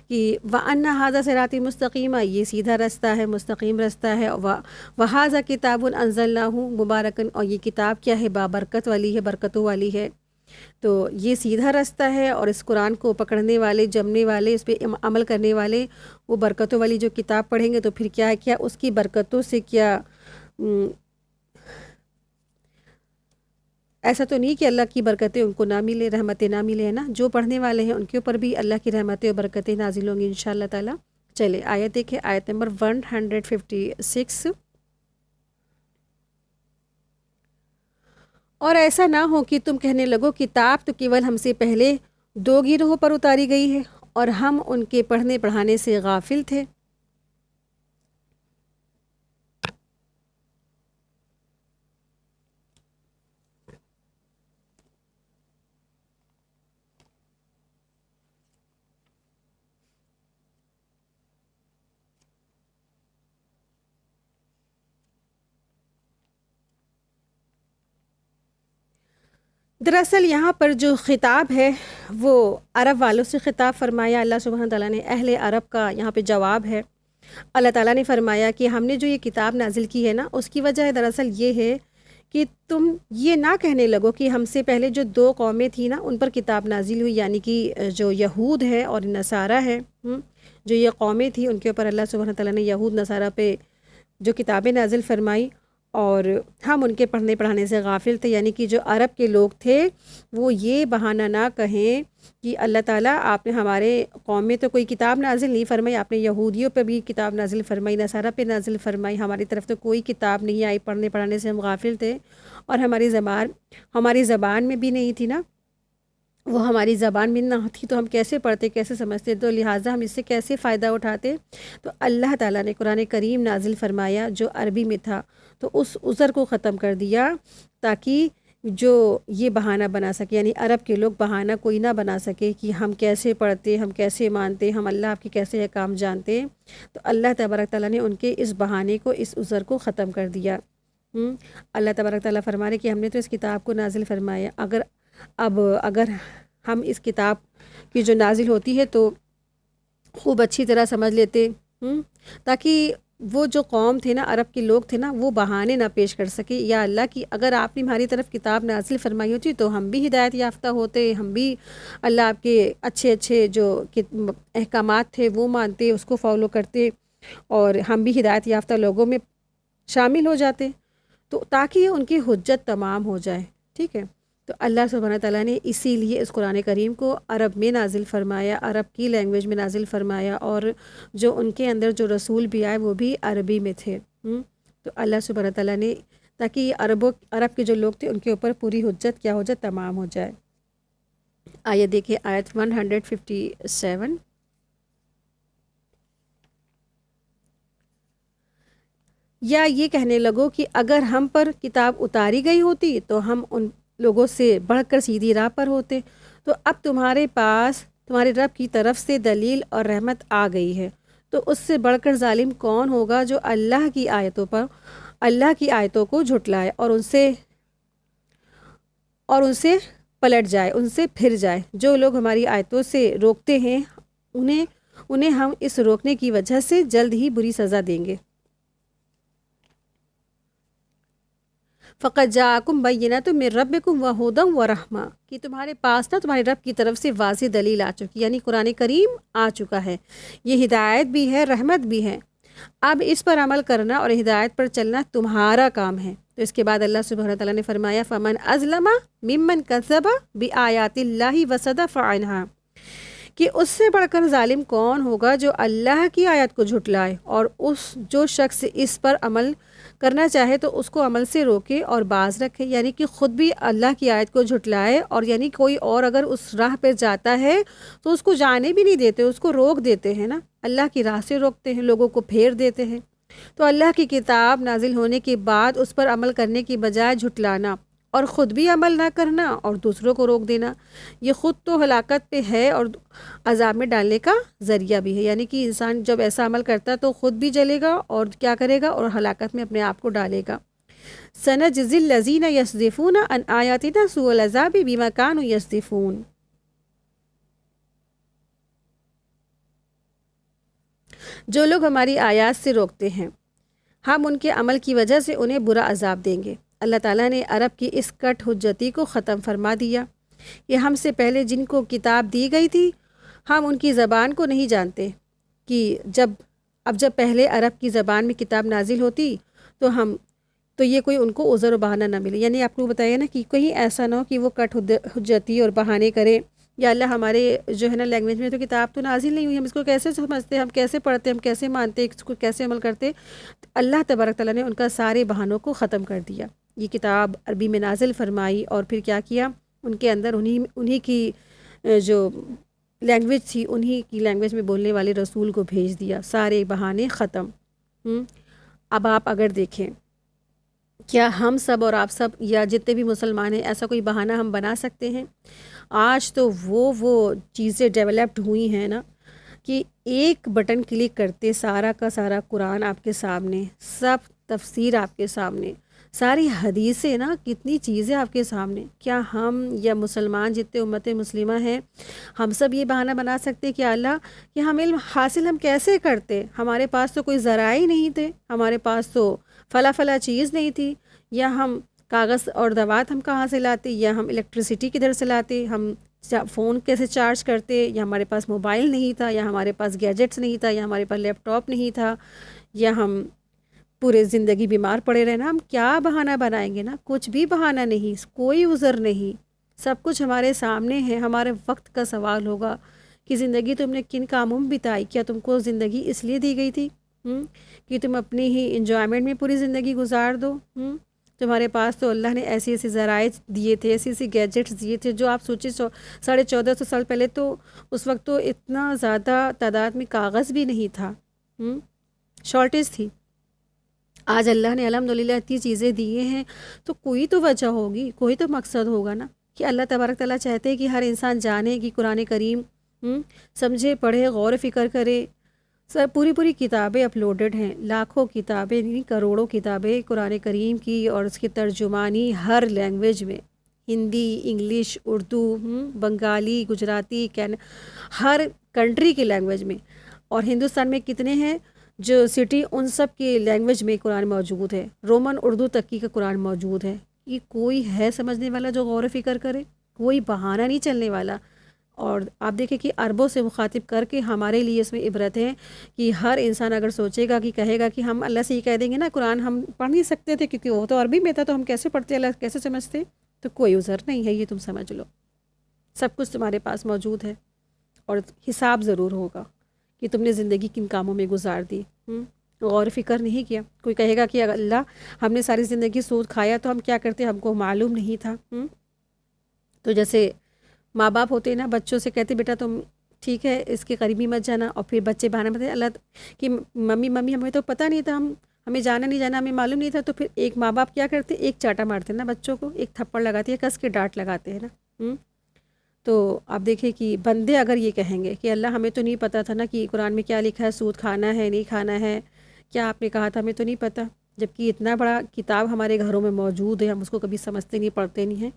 کہ وَأَنَّ هَذَا صِرَاطِي مُسْتَقِيمًا، یہ سیدھا رستہ ہے، مستقیم رستہ ہے، وَهَذَا كِتَابٌ أَنزَلْنَاهُ مُبَارَكًا، اور یہ کتاب کیا ہے؟ بابرکت والی ہے، برکتوں والی ہے۔ تو یہ سیدھا رستہ ہے، اور اس قرآن کو پکڑنے والے، جمنے والے، اس پہ عمل کرنے والے، وہ برکتوں والی جو کتاب پڑھیں گے تو پھر کیا ہے، کیا اس کی برکتوں سے کیا ایسا تو نہیں کہ اللہ کی برکتیں ان کو نہ ملے، رحمتیں نہ ملے، ہے نا، جو پڑھنے والے ہیں ان کے اوپر بھی اللہ کی رحمتیں اور برکتیں نازل ہوں گی انشاءاللہ تعالی۔ چلے آیت دیکھیں، آیت نمبر 156۔ اور ایسا نہ ہو کہ تم کہنے لگو کتاب تو کیول ہم سے پہلے 2 گروہوں پر اتاری گئی ہے اور ہم ان کے پڑھنے پڑھانے سے غافل تھے۔ دراصل یہاں پر جو خطاب ہے وہ عرب والوں سے خطاب فرمایا اللہ سبحانہ تعالیٰ نے، اہل عرب کا یہاں پہ جواب ہے۔ اللہ تعالیٰ نے فرمایا کہ ہم نے جو یہ کتاب نازل کی ہے نا، اس کی وجہ دراصل یہ ہے کہ تم یہ نہ کہنے لگو کہ ہم سے پہلے جو 2 قومیں تھیں نا ان پر کتاب نازل ہوئی، یعنی کہ جو یہود ہے اور نصارہ ہے، جو یہ قومیں تھیں ان کے اوپر اللہ سبحانہ تعالیٰ نے یہود نصارہ پہ جو کتابیں نازل فرمائی اور ہم ان کے پڑھنے پڑھانے سے غافل تھے، یعنی کہ جو عرب کے لوگ تھے وہ یہ بہانہ نہ کہیں کہ اللہ تعالیٰ آپ نے ہمارے قوم میں تو کوئی کتاب نازل نہیں فرمائی، آپ نے یہودیوں پہ بھی کتاب نازل فرمائی، نصارہ پہ نازل فرمائی، ہماری طرف تو کوئی کتاب نہیں آئی، پڑھنے پڑھانے سے ہم غافل تھے اور ہماری زبان میں بھی نہیں تھی نا، وہ ہماری زبان میں نہ تھی تو ہم کیسے پڑھتے، کیسے سمجھتے، تو لہٰذا ہم اس سے کیسے فائدہ اٹھاتے۔ تو اللہ تعالیٰ نے قرآن کریم نازل فرمایا جو عربی میں تھا، تو اس عذر کو ختم کر دیا تاکہ جو یہ بہانہ بنا سکے، یعنی عرب کے لوگ بہانہ کوئی نہ بنا سکے کہ ہم کیسے پڑھتے، ہم کیسے مانتے، ہم اللہ آپ کے کیسے احکام جانتے۔ تو اللہ تبارک تعالیٰ نے ان کے اس بہانے کو، اس عذر کو ختم کر دیا۔ اللہ تبارک تعالیٰ فرما رہے کہ ہم نے تو اس کتاب کو نازل فرمایا، اگر ہم اس کتاب کی جو نازل ہوتی ہے تو خوب اچھی طرح سمجھ لیتے، تاکہ وہ جو قوم تھے نا، عرب کے لوگ تھے نا، وہ بہانے نہ پیش کر سکے، یا اللہ کی اگر آپ نے ہماری طرف کتاب نازل فرمائی ہوتی تو ہم بھی ہدایت یافتہ ہوتے، ہم بھی اللہ آپ کے اچھے جو احکامات تھے وہ مانتے، اس کو فالو کرتے اور ہم بھی ہدایت یافتہ لوگوں میں شامل ہو جاتے، تو تاکہ ان کی حجت تمام ہو جائے، ٹھیک ہے۔ تو اللہ سبحانہ تعالیٰ نے اسی لیے اس قرآن کریم کو عرب میں نازل فرمایا، عرب کی لینگویج میں نازل فرمایا، اور جو ان کے اندر جو رسول بھی آئے وہ بھی عربی میں تھے۔ تو اللہ سبحانہ تعالیٰ نے تاکہ عرب کے جو لوگ تھے ان کے اوپر پوری حجت کیا ہو جائے، تمام ہو جائے۔ آیت دیکھیں، آیت 157۔ یا یہ کہنے لگو کہ اگر ہم پر کتاب اتاری گئی ہوتی تو ہم ان لوگوں سے بڑھ کر سیدھی راہ پر ہوتے، تو اب تمہارے پاس تمہارے رب کی طرف سے دلیل اور رحمت آ گئی ہے، تو اس سے بڑھ کر ظالم کون ہوگا جو اللہ کی آیتوں کو جھٹلائے اور ان سے پلٹ جائے، ان سے پھر جائے۔ جو لوگ ہماری آیتوں سے روکتے ہیں انہیں ہم اس روکنے کی وجہ سے جلد ہی بری سزا دیں گے۔ فقط جاءکم بینۃ من ربکم وہدی ورحمہ، کہ تمہارے پاس نا تمہارے رب کی طرف سے واضح دلیل آ چکی، یعنی قرآن کریم آ چکا ہے، یہ ہدایت بھی ہے، رحمت بھی ہے، اب اس پر عمل کرنا اور ہدایت پر چلنا تمہارا کام ہے۔ تو اس کے بعد اللہ سبحانہ تعالیٰ نے فرمایا فمن اظلم ممن کذب بآیات اللہ وصدف عنہا، کہ اس سے بڑھ کر ظالم کون ہوگا جو اللہ کی آیت کو جھٹلائے اور جو شخص اس پر عمل کرنا چاہے تو اس کو عمل سے روکے اور باز رکھے، یعنی کہ خود بھی اللہ کی آیت کو جھٹلائے، اور یعنی کوئی اور اگر اس راہ پہ جاتا ہے تو اس کو جانے بھی نہیں دیتے، اس کو روک دیتے ہیں نا، اللہ کی راہ سے روکتے ہیں، لوگوں کو پھیر دیتے ہیں۔ تو اللہ کی کتاب نازل ہونے کے بعد اس پر عمل کرنے کی بجائے جھٹلانا اور خود بھی عمل نہ کرنا اور دوسروں کو روک دینا، یہ خود تو ہلاکت پہ ہے اور عذاب میں ڈالنے کا ذریعہ بھی ہے، یعنی کہ انسان جب ایسا عمل کرتا ہے تو خود بھی جلے گا اور کیا کرے گا، اور ہلاکت میں اپنے آپ کو ڈالے گا۔ سنجزی الذین یصدفون عن آیاتنا سوء العذاب بما کانوا یصدفون، جو لوگ ہماری آیات سے روکتے ہیں ہم ان کے عمل کی وجہ سے انہیں برا عذاب دیں گے۔ اللہ تعالیٰ نے عرب کی اس کٹ حجتی کو ختم فرما دیا کہ ہم سے پہلے جن کو کتاب دی گئی تھی ہم ان کی زبان کو نہیں جانتے، کہ جب پہلے عرب کی زبان میں کتاب نازل ہوتی تو ہم تو یہ کوئی ان کو عذر و بہانہ نہ ملے. یعنی آپ کو بتایا نا کہ کہیں ایسا نہ ہو کہ وہ کٹ حجتی اور بہانے کرے، یا اللہ ہمارے جو ہے نا لینگویج میں تو کتاب تو نازل نہیں ہوئی، ہم اس کو کیسے سمجھتے، ہم کیسے پڑھتے، ہم کیسے مانتے، اس کو کیسے عمل کرتے. تو اللہ تبارک تعالیٰ نے ان کا سارے بہانوں کو ختم کر دیا. یہ کتاب عربی میں نازل فرمائی اور پھر کیا کیا، ان کے اندر انہی کی جو لینگویج تھی، انہی کی لینگویج میں بولنے والے رسول کو بھیج دیا. سارے بہانے ختم. اب آپ اگر دیکھیں، کیا ہم سب اور آپ سب یا جتنے بھی مسلمان ہیں ایسا کوئی بہانہ ہم بنا سکتے ہیں؟ آج تو وہ چیزیں ڈیولپڈ ہوئی ہیں نا کہ ایک بٹن کلک کرتے سارا کا سارا قرآن آپ کے سامنے، سب تفسیر آپ کے سامنے، ساری حدیثیں نا، کتنی چیزیں آپ کے سامنے. کیا ہم یا مسلمان جتنے امت مسلمہ ہیں، ہم سب یہ بہانہ بنا سکتے کہ اللہ کہ ہم علم حاصل ہم کیسے کرتے؟ ہمارے پاس تو کوئی ذرائع ہی نہیں تھے، ہمارے پاس تو فلاں چیز نہیں تھی، یا ہم کاغذ اور دوات ہم کہاں سے لاتے، یا ہم الیکٹریسٹی کدھر سے لاتے، ہم فون کیسے چارج کرتے، یا ہمارے پاس موبائل نہیں تھا، یا ہمارے پاس گیجٹس نہیں تھا، یا ہمارے پاس لیپ ٹاپ نہیں تھا، یا ہم پورے زندگی بیمار پڑے رہنا. ہم کیا بہانہ بنائیں گے نا؟ کچھ بھی بہانہ نہیں، کوئی عذر نہیں. سب کچھ ہمارے سامنے ہے. ہمارے وقت کا سوال ہوگا کہ زندگی تم نے کن کاموں میں بتائی. کیا تم کو زندگی اس لیے دی گئی تھی کہ تم اپنی ہی انجوائمنٹ میں پوری زندگی گزار دو؟ تمہارے پاس تو اللہ نے ایسی ایسی ذرائع دیے تھے، ایسی ایسی گیجٹس دیے تھے جو آپ سوچے 1450 سال پہلے تو اس وقت تو اتنا زیادہ تعداد میں کاغذ بھی نہیں تھا، شارٹیج تھی. آج اللہ نے الحمدللہ اتنی چیزیں دیے ہیں، تو کوئی تو وجہ ہوگی، کوئی تو مقصد ہوگا نا کہ اللہ تبارک تعالیٰ چاہتے ہیں کہ ہر انسان جانے کہ قرآن کریم سمجھے، پڑھے، غور و فکر کرے. سر پوری کتابیں اپلوڈڈ ہیں، لاکھوں کتابیں نہیں کروڑوں کتابیں قرآن کریم کی، اور اس کی ترجمانی ہر لینگویج میں، ہندی، انگلش، اردو، بنگالی، گجراتی، ہر کنٹری کی لینگویج میں. اور ہندوستان میں کتنے ہیں جو سٹی، ان سب کی لینگویج میں قرآن موجود ہے. رومن اردو تک کی کا قرآن موجود ہے. یہ کوئی ہے سمجھنے والا جو غور و فکر کرے؟ کوئی بہانہ نہیں چلنے والا. اور آپ دیکھیں کہ عربوں سے مخاطب کر کے ہمارے لیے اس میں عبرت ہے کہ ہر انسان اگر سوچے گا کہ کہے گا کہ ہم اللہ سے یہ کہہ دیں گے نا قرآن ہم پڑھ نہیں سکتے تھے کیونکہ وہ تو عربی میں تھا، تو ہم کیسے پڑھتے، اللہ کیسے سمجھتے؟ تو کوئی عذر نہیں ہے، یہ تم سمجھ لو. سب کچھ تمہارے پاس موجود ہے، اور حساب ضرور ہوگا کہ تم نے زندگی کن کاموں میں گزار دی. غور و فکر نہیں کیا. کوئی کہے گا کہ اللہ ہم نے ساری زندگی سود کھایا تو ہم کیا کرتے، ہم کو معلوم نہیں تھا. تو جیسے ماں باپ ہوتے ہیں نا، بچوں سے کہتے بیٹا تم ٹھیک ہے اس کے قریبی مت جانا، اور پھر بچے بہانے بتائیں اللہ کہ ممی ہمیں تو پتہ نہیں تھا، ہمیں جانا نہیں جانا، ہمیں معلوم نہیں تھا. تو پھر ایک ماں باپ کیا کرتے، ایک چاٹا مارتے ہیں نا بچوں کو، ایک تھپڑ لگاتے ہیں، کس کے ڈانٹ لگاتے ہیں نا. تو آپ دیکھیں کہ بندے اگر یہ کہیں گے کہ اللہ ہمیں تو نہیں پتہ تھا نا کہ قرآن میں کیا لکھا ہے، سود کھانا ہے نہیں کھانا ہے، کیا آپ نے کہا تھا ہمیں تو نہیں پتہ، جبکہ اتنا بڑا کتاب ہمارے گھروں میں موجود ہے، ہم اس کو کبھی سمجھتے نہیں، پڑھتے نہیں ہیں،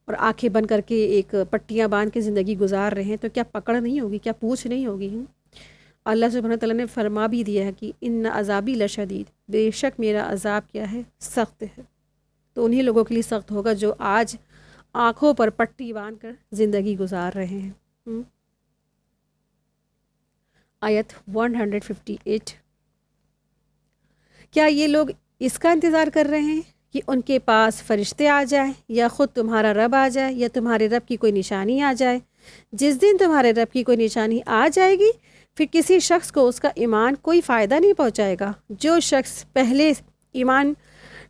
اور آنکھیں بند کر کے ایک پٹیاں باندھ کے زندگی گزار رہے ہیں. تو کیا پکڑ نہیں ہوگی، کیا پوچھ نہیں ہوگی؟ اللہ سبحانہ تعالیٰ نے فرما بھی دیا ہے کہ ان عذابی لشدید، بے شک میرا عذاب کیا ہے، سخت ہے. تو انہی لوگوں کے لیے سخت ہوگا جو آج آنکھوں پر پٹی باندھ کر زندگی گزار رہے ہیں. آیت 158. کیا یہ لوگ اس کا انتظار کر رہے ہیں کہ ان کے پاس فرشتے آ جائیں، یا خود تمہارا رب آ جائے، یا تمہارے رب کی کوئی نشانی آ جائے؟ جس دن تمہارے رب کی کوئی نشانی آ جائے گی، پھر کسی شخص کو اس کا ایمان کوئی فائدہ نہیں پہنچائے گا. جو شخص پہلے ایمان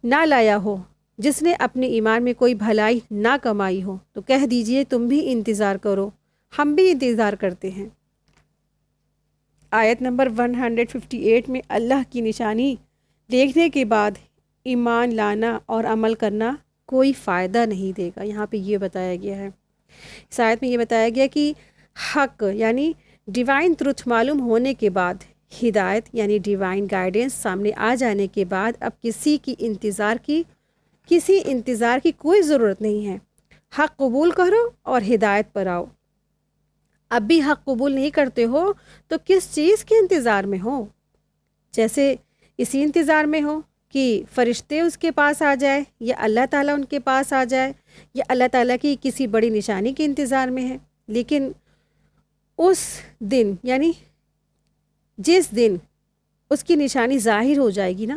نہ لایا ہو، جس نے اپنے ایمان میں کوئی بھلائی نہ کمائی ہو، تو کہہ دیجئے تم بھی انتظار کرو، ہم بھی انتظار کرتے ہیں. آیت نمبر 158 میں اللہ کی نشانی دیکھنے کے بعد ایمان لانا اور عمل کرنا کوئی فائدہ نہیں دے گا. یہاں پہ یہ بتایا گیا ہے، اس آیت میں یہ بتایا گیا کہ حق یعنی ڈیوائن ٹروتھ معلوم ہونے کے بعد، ہدایت یعنی ڈیوائن گائیڈنس سامنے آ جانے کے بعد، اب کسی انتظار کی کوئی ضرورت نہیں ہے. حق قبول کرو اور ہدایت پر آؤ. اب بھی حق قبول نہیں کرتے ہو تو کس چیز کے انتظار میں ہو؟ جیسے اسی انتظار میں ہو کہ فرشتے اس کے پاس آ جائے، یا اللہ تعالیٰ ان کے پاس آ جائے، یا اللہ تعالیٰ کی کسی بڑی نشانی کے انتظار میں ہے. لیکن اس دن یعنی جس دن اس کی نشانی ظاہر ہو جائے گی نا،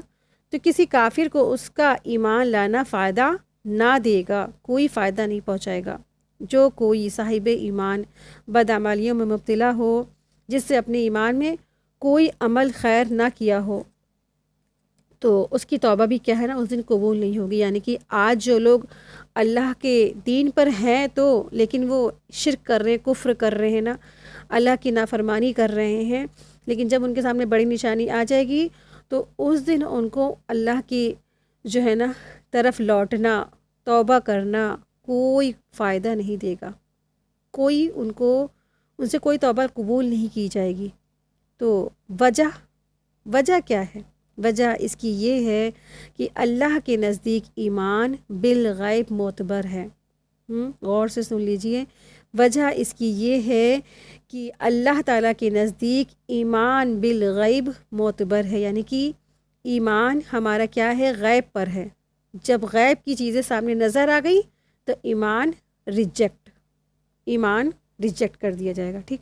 تو کسی کافر کو اس کا ایمان لانا فائدہ نہ دے گا، کوئی فائدہ نہیں پہنچائے گا۔ جو کوئی صاحب ایمان بدعمالیوں میں مبتلا ہو، جس سے اپنے ایمان میں کوئی عمل خیر نہ کیا ہو، تو اس کی توبہ بھی کیا ہے نا، اس دن قبول نہیں ہوگی۔ یعنی کہ آج جو لوگ اللہ کے دین پر ہیں تو لیکن وہ شرک کر رہے ہیں، کفر کر رہے ہیں نا، اللہ کی نافرمانی کر رہے ہیں، لیکن جب ان کے سامنے بڑی نشانی آ جائے گی تو اس دن ان کو اللہ کی جو ہے نا طرف لوٹنا، توبہ کرنا کوئی فائدہ نہیں دے گا، کوئی ان سے کوئی توبہ قبول نہیں کی جائے گی۔ تو وجہ کیا ہے؟ وجہ اس کی یہ ہے کہ اللہ کے نزدیک ایمان بالغیب معتبر ہے۔ غور سے سن لیجئے، وجہ اس کی یہ ہے کہ اللہ تعالیٰ کے نزدیک ایمان بالغیب معتبر ہے، یعنی کہ ایمان ہمارا کیا ہے، غیب پر ہے۔ جب غیب کی چیزیں سامنے نظر آ گئی تو ایمان ریجیکٹ کر دیا جائے گا، ٹھیک۔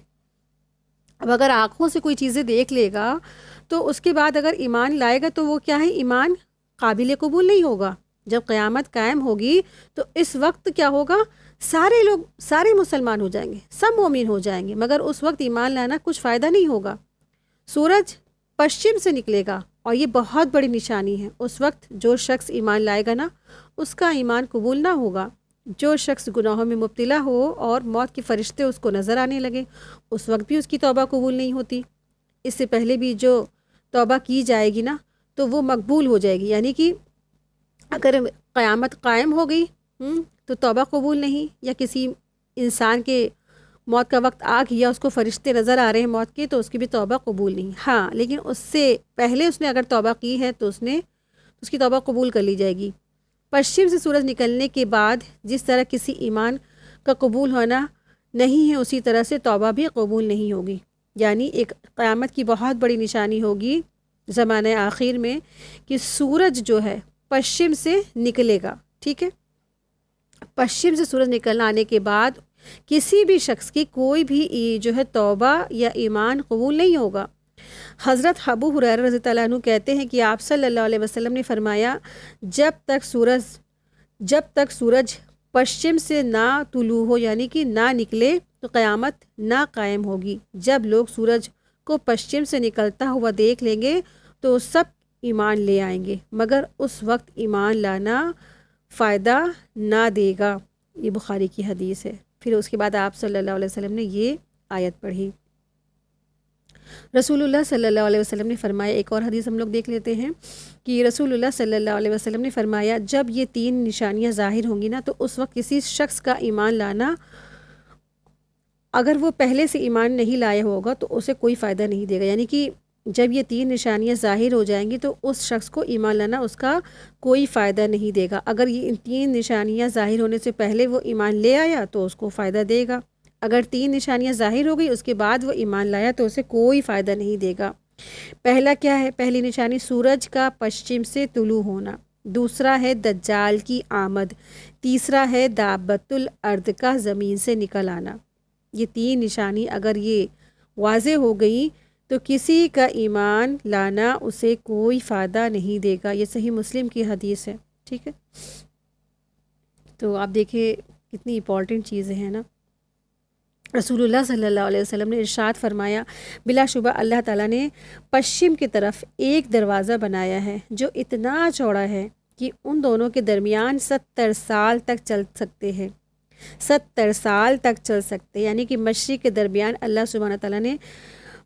اب اگر آنکھوں سے کوئی چیزیں دیکھ لے گا تو اس کے بعد اگر ایمان لائے گا تو وہ کیا ہے، ایمان قابل قبول نہیں ہوگا۔ جب قیامت قائم ہوگی تو اس وقت کیا ہوگا، سارے لوگ، سارے مسلمان ہو جائیں گے، سب مومن ہو جائیں گے، مگر اس وقت ایمان لانا کچھ فائدہ نہیں ہوگا۔ سورج پشچم سے نکلے گا اور یہ بہت بڑی نشانی ہے۔ اس وقت جو شخص ایمان لائے گا نا، اس کا ایمان قبول نہ ہوگا۔ جو شخص گناہوں میں مبتلا ہو اور موت کے فرشتے اس کو نظر آنے لگے، اس وقت بھی اس کی توبہ قبول نہیں ہوتی۔ اس سے پہلے بھی جو توبہ کی جائے گی نا تو وہ مقبول ہو جائے گی، یعنی کہ اگر قیامت قائم ہو گئی تو توبہ قبول نہیں، یا کسی انسان کے موت کا وقت آ گیا، اس کو فرشتے نظر آ رہے ہیں موت کے، تو اس کی بھی توبہ قبول نہیں۔ ہاں، لیکن اس سے پہلے اس نے اگر توبہ کی ہے تو اس کی توبہ قبول کر لی جائے گی۔ پشچم سے سورج نکلنے کے بعد جس طرح کسی ایمان کا قبول ہونا نہیں ہے، اسی طرح سے توبہ بھی قبول نہیں ہوگی۔ یعنی ایک قیامت کی بہت بڑی نشانی ہوگی زمانہ آخر میں کہ سورج جو ہے پشچم سے نکلے گا، ٹھیک ہے۔ پشچم سے سورج نکلنا آنے کے بعد کسی بھی شخص کی کوئی بھی جو ہے توبہ یا ایمان قبول نہیں ہوگا۔ حضرت ابو ہریرہ رضی اللہ عنہ کہتے ہیں کہ آپ صلی اللہ علیہ وسلم نے فرمایا، جب تک سورج پشچم سے نہ طلوع ہو، یعنی کہ نہ نکلے، تو قیامت نہ قائم ہوگی۔ جب لوگ سورج کو پشچم سے نکلتا ہوا دیکھ لیں گے تو سب ایمان لے آئیں گے، مگر اس وقت ایمان لانا فائدہ نہ دے گا۔ یہ بخاری کی حدیث ہے۔ پھر اس کے بعد آپ صلی اللہ علیہ وسلم نے یہ آیت پڑھی۔ رسول اللہ صلی اللہ علیہ وسلم نے فرمایا، ایک اور حدیث ہم لوگ دیکھ لیتے ہیں کہ رسول اللہ صلی اللہ علیہ وسلم نے فرمایا، جب یہ 3 نشانیاں ظاہر ہوں گی نا تو اس وقت کسی شخص کا ایمان لانا، اگر وہ پہلے سے ایمان نہیں لایا ہوگا تو اسے کوئی فائدہ نہیں دے گا۔ یعنی کہ جب یہ 3 نشانیاں ظاہر ہو جائیں گی تو اس شخص کو ایمان لانا اس کا کوئی فائدہ نہیں دے گا۔ اگر یہ 3 نشانیاں ظاہر ہونے سے پہلے وہ ایمان لے آیا تو اس کو فائدہ دے گا۔ اگر 3 نشانیاں ظاہر ہو گئی اس کے بعد وہ ایمان لایا تو اسے کوئی فائدہ نہیں دے گا۔ پہلا کیا ہے؟ پہلی نشانی سورج کا پشچم سے طلوع ہونا، دوسرا ہے دجال کی آمد، تیسرا ہے دابۃ الارض کا زمین سے نکل آنا۔ یہ 3 نشانی اگر یہ واضح ہو گئی تو کسی کا ایمان لانا اسے کوئی فائدہ نہیں دے گا۔ یہ صحیح مسلم کی حدیث ہے، ٹھیک ہے۔ تو آپ دیکھیں کتنی امپورٹنٹ چیزیں ہیں نا۔ رسول اللہ صلی اللہ علیہ وسلم نے ارشاد فرمایا، بلا شبہ اللہ تعالیٰ نے پشچم کی طرف ایک دروازہ بنایا ہے جو اتنا چوڑا ہے کہ ان دونوں کے درمیان 70 سال تک چل سکتے ہیں۔ 70 سال تک چل سکتے، یعنی کہ مشرق کے درمیان اللہ سبحانہ تعالیٰ نے،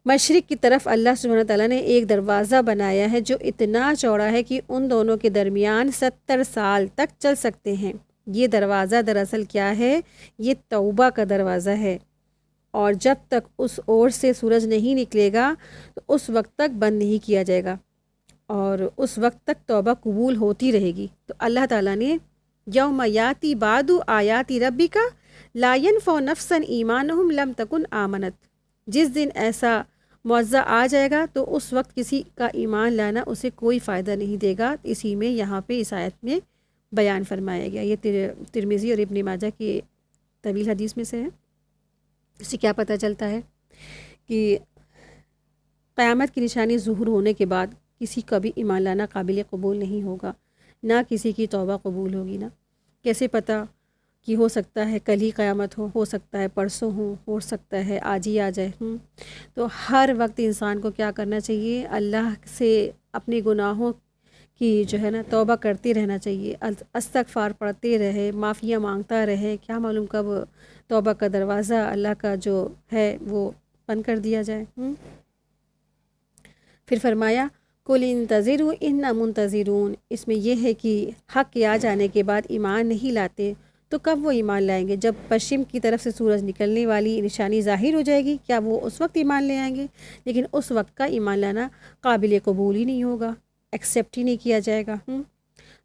مشرق کی طرف اللہ سبحانہ تعالیٰ نے ایک دروازہ بنایا ہے جو اتنا چوڑا ہے کہ ان دونوں کے درمیان 70 سال تک چل سکتے ہیں۔ یہ دروازہ دراصل کیا ہے؟ یہ توبہ کا دروازہ ہے، اور جب تک اس اور سے سورج نہیں نکلے گا تو اس وقت تک بند نہیں کیا جائے گا، اور اس وقت تک توبہ قبول ہوتی رہے گی۔ تو اللہ تعالیٰ نے یوم یاتی بعد آیات ربک لا ینفع نفسا ایمانہم لم تکن آمنت، جس دن ایسا معجزہ آ جائے گا تو اس وقت کسی کا ایمان لانا اسے کوئی فائدہ نہیں دے گا۔ اسی میں یہاں پہ اس آیت میں بیان فرمایا گیا۔ یہ ترمذی اور ابن ماجہ کی طویل حدیث میں سے ہے۔ اس سے کیا پتہ چلتا ہے کہ قیامت کی نشانی ظہور ہونے کے بعد کسی کا بھی ایمان لانا قابل قبول نہیں ہوگا، نہ کسی کی توبہ قبول ہوگی نا۔ کیسے پتہ کہ ہو سکتا ہے کل ہی قیامت ہو سکتا ہے پرسوں ہو سکتا ہے آج ہی آ جائے۔ تو ہر وقت انسان کو کیا کرنا چاہیے؟ اللہ سے اپنے گناہوں کی جو ہے نا توبہ کرتے رہنا چاہیے، استغفار پڑھتے رہے، معافیاں مانگتا رہے، کیا معلوم کب توبہ کا دروازہ اللہ کا جو ہے وہ بند کر دیا جائے۔ پھر فرمایا قُلِ انتظروا اِنَّا مُنتظرون، اس میں یہ ہے کہ حق کے آ جانے کے بعد ایمان نہیں لاتے تو کب وہ ایمان لائیں گے؟ جب پشچم کی طرف سے سورج نکلنے والی نشانی ظاہر ہو جائے گی، کیا وہ اس وقت ایمان لے آئیں گے؟ لیکن اس وقت کا ایمان لانا قابل قبول ہی نہیں ہوگا، ایکسیپٹ ہی نہیں کیا جائے گا۔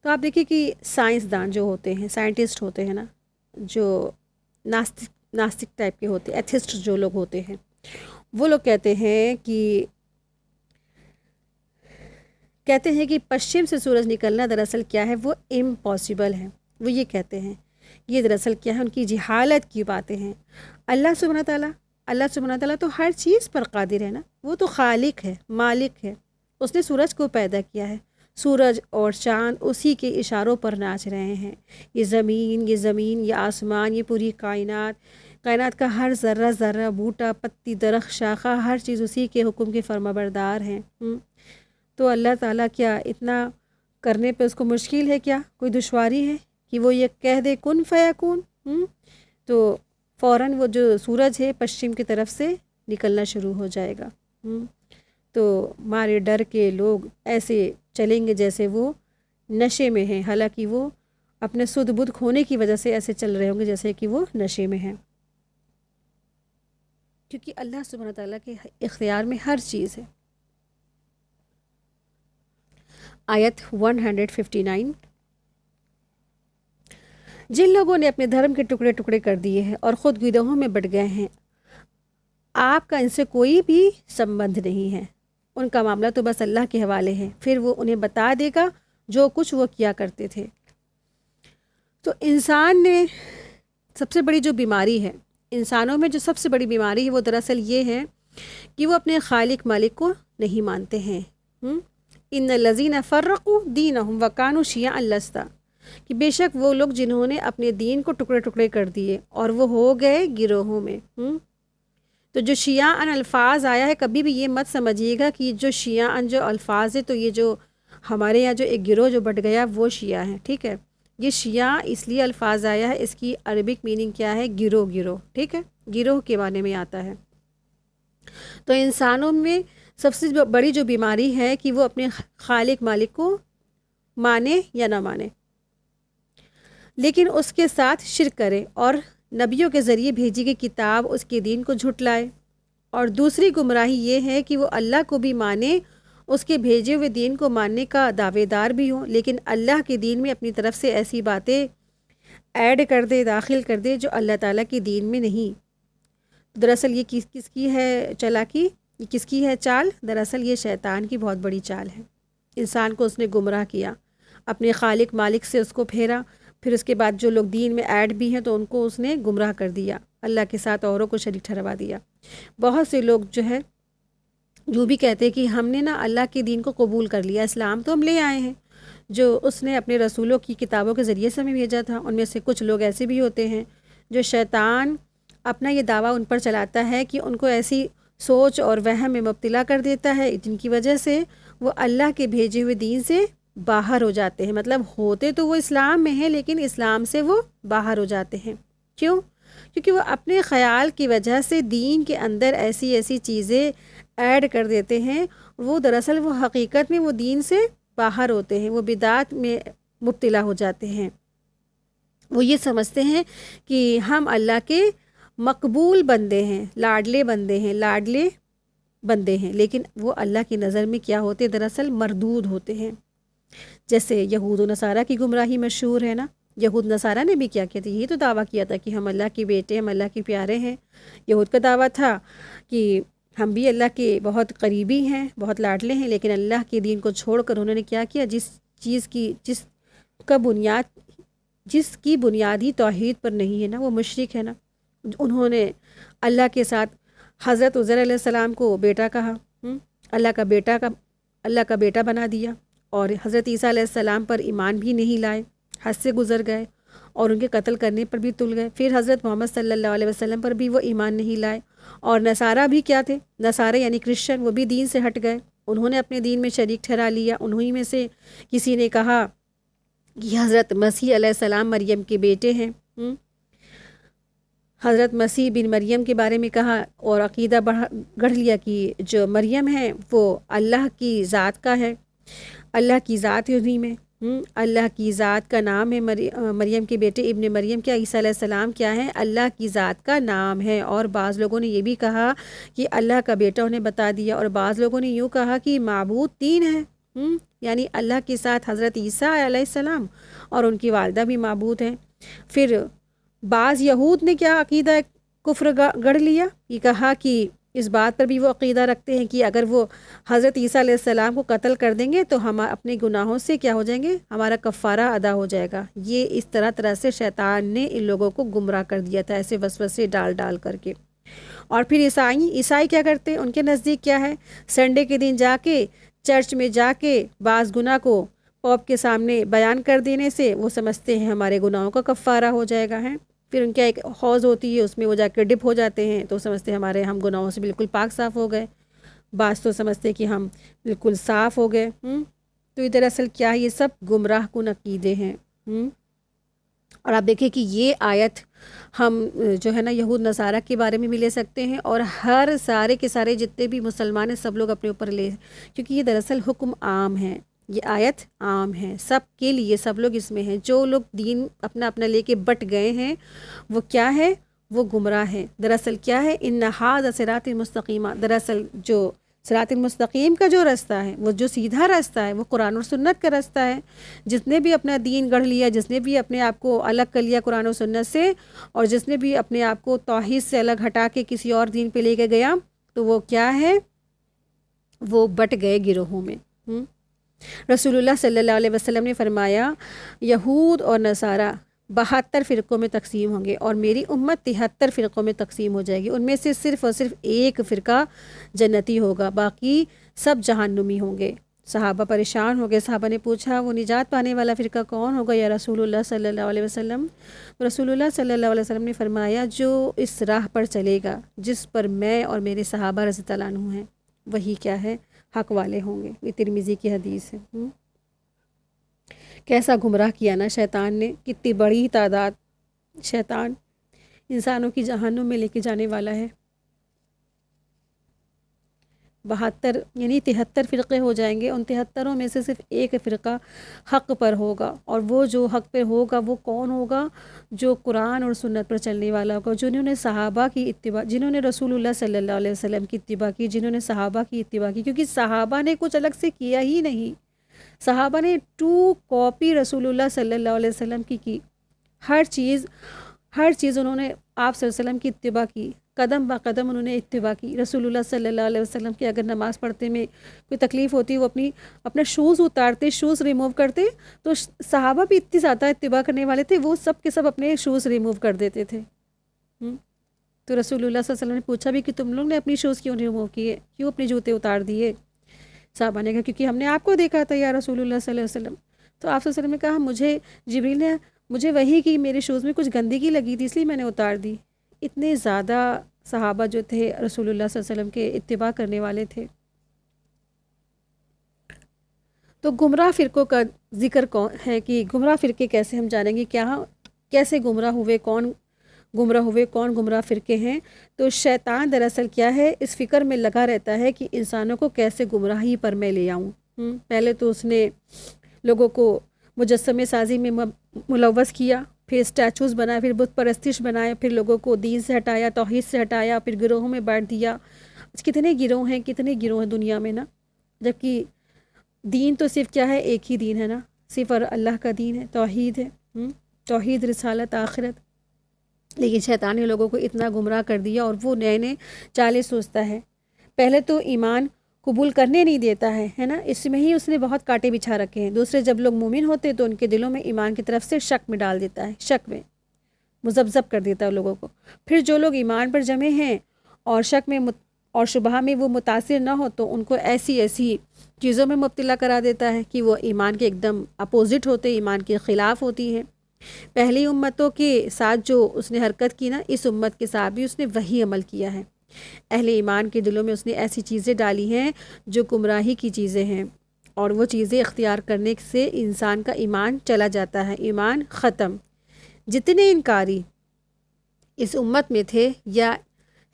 تو آپ دیکھیے کہ سائنسدان جو ہوتے ہیں، سائنٹسٹ ہوتے ہیں نا، جو ناستک ٹائپ کے ہوتے ہیں، ایتھسٹ جو لوگ ہوتے ہیں، وہ لوگ کہتے ہیں کہ پشچم سے سورج نکلنا دراصل کیا ہے؟ وہ امپاسبل ہے۔ وہ یہ کہتے ہیں یہ دراصل کیا ہے؟ ان کی جہالت کی باتیں ہیں۔ اللہ سبحانہ تعالیٰ تو ہر چیز پر قادر ہے نا، وہ تو خالق ہے، مالک ہے، اس نے سورج کو پیدا کیا ہے، سورج اور چاند اسی کے اشاروں پر ناچ رہے ہیں۔ یہ زمین، یہ آسمان، یہ پوری کائنات کا ہر ذرہ ذرہ، بوٹا، پتی، درخت، شاخہ، ہر چیز اسی کے حکم کے فرما بردار ہیں۔ تو اللہ تعالیٰ کیا اتنا کرنے پہ اس کو مشکل ہے؟ کیا کوئی دشواری ہے کہ وہ یہ کہہ دے کن فیکون؟ تو فوراً وہ جو سورج ہے پشچم کی طرف سے نکلنا شروع ہو جائے گا۔ تو مارے ڈر کے لوگ ایسے چلیں گے جیسے وہ نشے میں ہیں، حالانکہ وہ اپنے سدھ بدھ کھونے کی وجہ سے ایسے چل رہے ہوں گے جیسے کہ وہ نشے میں ہیں، کیونکہ اللہ سبحانہ تعالیٰ کے اختیار میں ہر چیز ہے۔ آیت 159، جن لوگوں نے اپنے دھرم کے ٹکڑے ٹکڑے کر دیے ہیں اور خود گروہوں میں بٹ گئے ہیں، آپ کا ان سے کوئی بھی سمبندھ نہیں ہے، ان کا معاملہ تو بس اللہ کے حوالے ہے، پھر وہ انہیں بتا دے گا جو کچھ وہ کیا کرتے تھے۔ تو انسان نے سب سے بڑی جو بیماری ہے، انسانوں میں جو سب سے بڑی بیماری ہے، وہ دراصل یہ ہے کہ وہ اپنے خالق مالک کو نہیں مانتے ہیں۔ ان الذین فرقوا دینہم وکانوا شیعا لست، کہ بے شک وہ لوگ جنہوں نے اپنے دین کو ٹکڑے ٹکڑے کر دیے اور وہ ہو گئے گروہوں میں۔ تو جو شیعان الفاظ آیا ہے، کبھی بھی یہ مت سمجھیے گا کہ جو شیعان جو الفاظ ہے تو یہ جو ہمارے یہاں جو ایک گروہ جو بٹ گیا وہ شیعہ ہیں، ٹھیک ہے؟ یہ شیعہ اس لیے الفاظ آیا ہے، اس کی عربک میننگ کیا ہے؟ گروہ، ٹھیک ہے؟ گروہ کے معنی میں آتا ہے۔ تو انسانوں میں سب سے بڑی جو بیماری ہے کہ وہ اپنے خالق مالک کو مانے یا نہ مانے، لیکن اس کے ساتھ شرک کرے اور نبیوں کے ذریعے بھیجی گئی کتاب اس کے دین کو جھٹلائے۔ اور دوسری گمراہی یہ ہے کہ وہ اللہ کو بھی مانے، اس کے بھیجے ہوئے دین کو ماننے کا دعوے دار بھی ہوں، لیکن اللہ کے دین میں اپنی طرف سے ایسی باتیں ایڈ کر دے، داخل کر دے جو اللہ تعالیٰ کے دین میں نہیں۔ دراصل یہ کس کی ہے چالاکی، کس کی ہے چال؟ دراصل یہ شیطان کی بہت بڑی چال ہے۔ انسان کو اس نے گمراہ کیا، اپنے خالق مالک سے اس کو پھیرا، پھر اس کے بعد جو لوگ دین میں ایڈ بھی ہیں تو ان کو اس نے گمراہ کر دیا، اللہ کے ساتھ اوروں کو شریک ٹھہروا دیا۔ بہت سے لوگ جو بھی کہتے ہیں کہ ہم نے نا اللہ کے دین کو قبول کر لیا، اسلام تو ہم لے آئے ہیں جو اس نے اپنے رسولوں کی کتابوں کے ذریعے سے ہمیں بھیجا تھا۔ ان میں سے کچھ لوگ ایسے بھی ہوتے ہیں جو شیطان اپنا یہ دعویٰ ان پر چلاتا ہے کہ ان کو ایسی سوچ اور وہم میں مبتلا کر دیتا ہے جن کی وجہ سے وہ اللہ کے بھیجے ہوئے دین سے باہر ہو جاتے ہیں، مطلب ہوتے تو وہ اسلام میں ہیں لیکن اسلام سے وہ باہر ہو جاتے ہیں۔ کیوں؟ کیونکہ وہ اپنے خیال کی وجہ سے دین کے اندر ایسی چیزیں ایڈ کر دیتے ہیں، وہ دراصل وہ حقیقت میں وہ دین سے باہر ہوتے ہیں، وہ بدعات میں مبتلا ہو جاتے ہیں۔ وہ یہ سمجھتے ہیں کہ ہم اللہ کے مقبول بندے ہیں، لاڈلے بندے ہیں، لیکن وہ اللہ کی نظر میں کیا ہوتے ہیں؟ دراصل مردود ہوتے ہیں۔ جیسے یہود و نصارہ کی گمراہی مشہور ہے نا، یہود نصارہ نے بھی کیا کیا تھا؟ یہی تو دعویٰ کیا تھا کہ ہم اللہ کے بیٹے، ہم اللہ کے پیارے ہیں۔ یہود کا دعویٰ تھا کہ ہم بھی اللہ کے بہت قریبی ہیں، بہت لاڈلے ہیں، لیکن اللہ کے دین کو چھوڑ کر انہوں نے کیا کیا؟ جس کی بنیاد ہی توحید پر نہیں ہے نا، وہ مشرک ہے نا۔ انہوں نے اللہ کے ساتھ حضرت عزیر علیہ السلام کو بیٹا کہا، اللہ اللہ کا بیٹا بنا دیا، اور حضرت عیسیٰ علیہ السلام پر ایمان بھی نہیں لائے، حد سے گزر گئے اور ان کے قتل کرنے پر بھی تل گئے۔ پھر حضرت محمد صلی اللہ علیہ وسلم پر بھی وہ ایمان نہیں لائے۔ اور نصارہ بھی کیا تھے؟ نصارہ یعنی کرسچن، وہ بھی دین سے ہٹ گئے، انہوں نے اپنے دین میں شریک ٹھہرا لیا۔ انہی میں سے کسی نے کہا کہ حضرت مسیح علیہ السلام مریم کے بیٹے ہیں، حضرت مسیح بن مریم کے بارے میں کہا، اور عقیدہ گڑھ لیا کہ جو مریم ہے وہ اللہ کی ذات کا ہے، اللہ کی ذات ہے انہی میں، اللہ کی ذات کا نام ہے۔ مریم کے بیٹے ابن مریم کیا عیسیٰ علیہ السلام کیا ہے؟ اللہ کی ذات کا نام ہے۔ اور بعض لوگوں نے یہ بھی کہا کہ اللہ کا بیٹا انہیں بتا دیا، اور بعض لوگوں نے یوں کہا کہ معبود تین ہے، یعنی اللہ کے ساتھ حضرت عیسیٰ علیہ السلام اور ان کی والدہ بھی معبود ہیں۔ پھر بعض یہود نے کیا عقیدہ کفر گڑھ لیا، یہ کہا کہ اس بات پر بھی وہ عقیدہ رکھتے ہیں کہ اگر وہ حضرت عیسیٰ علیہ السلام کو قتل کر دیں گے تو ہم اپنے گناہوں سے کیا ہو جائیں گے، ہمارا کفارہ ادا ہو جائے گا۔ یہ اس طرح سے شیطان نے ان لوگوں کو گمراہ کر دیا تھا، ایسے وسوسے ڈال کر کے۔ اور پھر عیسائی کیا کرتے ہیں؟ ان کے نزدیک کیا ہے؟ سنڈے کے دن جا کے چرچ میں جا کے بعض گناہ کو پوپ کے سامنے بیان کر دینے سے وہ سمجھتے ہیں ہمارے گناہوں کا کفارہ ہو جائے گا ہے۔ پھر ان کا ایک حوض ہوتی ہے، اس میں وہ جا کے ڈپ ہو جاتے ہیں تو سمجھتے ہیں ہم گناہوں سے بالکل پاک صاف ہو گئے۔ بعض تو سمجھتے کہ ہم بالکل صاف ہو گئے۔ تو یہ دراصل کیا ہے؟ یہ سب گمراہ کن عقیدے ہیں۔ اور آپ دیکھیں کہ یہ آیت ہم جو ہے نا یہود نصارہ کے بارے میں بھی لے سکتے ہیں، اور ہر سارے کے سارے جتنے بھی مسلمان ہیں سب لوگ اپنے اوپر لے، کیونکہ یہ دراصل حکم عام ہے، یہ آیت عام ہے سب کے لیے، سب لوگ اس میں ہیں۔ جو لوگ دین اپنا لے کے بٹ گئے ہیں وہ کیا ہے؟ وہ گمراہ ہے۔ دراصل کیا ہے؟ ان ھذا صراط مستقیمہ، دراصل جو صراط المستقیم کا جو راستہ ہے، وہ جو سیدھا راستہ ہے، وہ قرآن اور سنت کا راستہ ہے۔ جس نے بھی اپنا دین گڑھ لیا، جس نے بھی اپنے آپ کو الگ کر لیا قرآن و سنت سے، اور جس نے بھی اپنے آپ کو توحید سے الگ ہٹا کے کسی اور دین پہ لے کے گیا، تو وہ کیا ہے؟ وہ بٹ گئے گروہوں میں۔ رسول اللہ صلی اللہ علیہ وسلم نے فرمایا یہود اور نصارہ 72 فرقوں میں تقسیم ہوں گے، اور میری امت 73 فرقوں میں تقسیم ہو جائے گی۔ ان میں سے صرف اور صرف ایک فرقہ جنتی ہوگا، باقی سب جہنمی ہوں گے۔ صحابہ پریشان ہو گئے، صحابہ نے پوچھا وہ نجات پانے والا فرقہ کون ہوگا یا رسول اللہ صلی اللہ علیہ وسلم؟ رسول اللہ صلی اللہ علیہ وسلم نے فرمایا جو اس راہ پر چلے گا جس پر میں اور میرے صحابہ رضی اللہ عنہ ہیں، وہی کیا ہے؟ حق والے ہوں گے۔ یہ ترمذی کی حدیث ہے۔ کیسا گمراہ کیا نا شیطان نے، کتنی بڑی تعداد شیطان انسانوں کی جہنم میں لے کے جانے والا ہے۔ 72 یعنی 73 فرقے ہو جائیں گے، ان 73 میں سے صرف ایک فرقہ حق پر ہوگا، اور وہ جو حق پہ ہوگا وہ کون ہوگا؟ جو قرآن اور سنت پر چلنے والا ہوگا، جنہوں نے صحابہ کی اتباع، جنہوں نے رسول اللہ صلی اللہ علیہ وسلم کی اتباع کی، جنہوں نے صحابہ کی اتباع کی، کیونکہ صحابہ نے کچھ الگ سے کیا ہی نہیں۔ صحابہ نے 2 کاپی رسول اللہ صلی اللہ علیہ وسلم کی ہر چیز انہوں نے آپ صلی اللہ علیہ وسلم کی اتباع کی، قدم با قدم انہوں نے اتباع کی۔ رسول اللہ صلی اللہ علیہ وسلم کی اگر نماز پڑھتے میں کوئی تکلیف ہوتی، وہ اپنا شوز اتارتے، شوز ریموو کرتے، تو صحابہ بھی اتنی زیادہ اتباع کرنے والے تھے، وہ سب کے سب اپنے شوز ریموو کر دیتے تھے۔ تو رسول اللہ صلی اللہ علیہ وسلم نے پوچھا بھی کہ تم لوگ نے اپنی شوز کیوں ریموو کیے، کیوں اپنے جوتے اتار دیے؟ صحابہ نے کہا کیونکہ ہم نے آپ کو دیکھا تھا یا رسول اللہ صلی اللہ علیہ وسلم۔ تو آپ صلی اللہ علیہ وسلم نے کہا جبریل نے مجھے وحی کی میرے شوز میں کچھ گندگی لگی تھی اس لیے میں نے اتار دی۔ اتنے زیادہ صحابہ جو تھے رسول اللہ صلی اللہ علیہ وسلم کے اتباع کرنے والے تھے۔ تو گمراہ فرقوں کا ذکر کون ہے کہ گمراہ فرقے کیسے ہم جانیں گے، کیسے گمراہ ہوئے، کون گمراہ فرقے ہیں؟ تو شیطان دراصل کیا ہے، اس فکر میں لگا رہتا ہے کہ انسانوں کو کیسے گمراہی پر میں لے آؤں۔ پہلے تو اس نے لوگوں کو مجسمے سازی میں ملوث کیا، پھر اسٹیچوز بنائے، پھر بت پرستش بنائے، پھر لوگوں کو دین سے ہٹایا، توحید سے ہٹایا، پھر گروہوں میں بانٹ دیا۔ کتنے گروہ ہیں دنیا میں نا، جبکہ دین تو صرف کیا ہے، ایک ہی دین ہے نا، صرف اللہ کا دین ہے، توحید ہے، توحید، رسالت، آخرت۔ لیکن شیطان نے لوگوں کو اتنا گمراہ کر دیا، اور وہ نئے چالیں سوچتا ہے۔ پہلے تو ایمان قبول کرنے نہیں دیتا ہے نا، اس میں ہی اس نے بہت کانٹے بچھا رکھے ہیں۔ دوسرے جب لوگ مومن ہوتے تو ان کے دلوں میں ایمان کی طرف سے شک میں ڈال دیتا ہے، شک میں مذبذب کر دیتا ہے لوگوں کو۔ پھر جو لوگ ایمان پر جمے ہیں اور شک میں اور شبہ میں وہ متاثر نہ ہو تو ان کو ایسی ایسی چیزوں میں مبتلا کرا دیتا ہے کہ وہ ایمان کے ایک دم اپوزٹ ہوتے، ایمان کے خلاف ہوتی ہیں۔ پہلی امتوں کے ساتھ جو اس نے حرکت کی نا، اس امت کے ساتھ بھی اس نے وہی عمل کیا ہے۔ اہل ایمان کے دلوں میں اس نے ایسی چیزیں ڈالی ہیں جو گمراہی کی چیزیں ہیں، اور وہ چیزیں اختیار کرنے سے انسان کا ایمان چلا جاتا ہے، ایمان ختم۔ جتنے انکاری اس امت میں تھے یا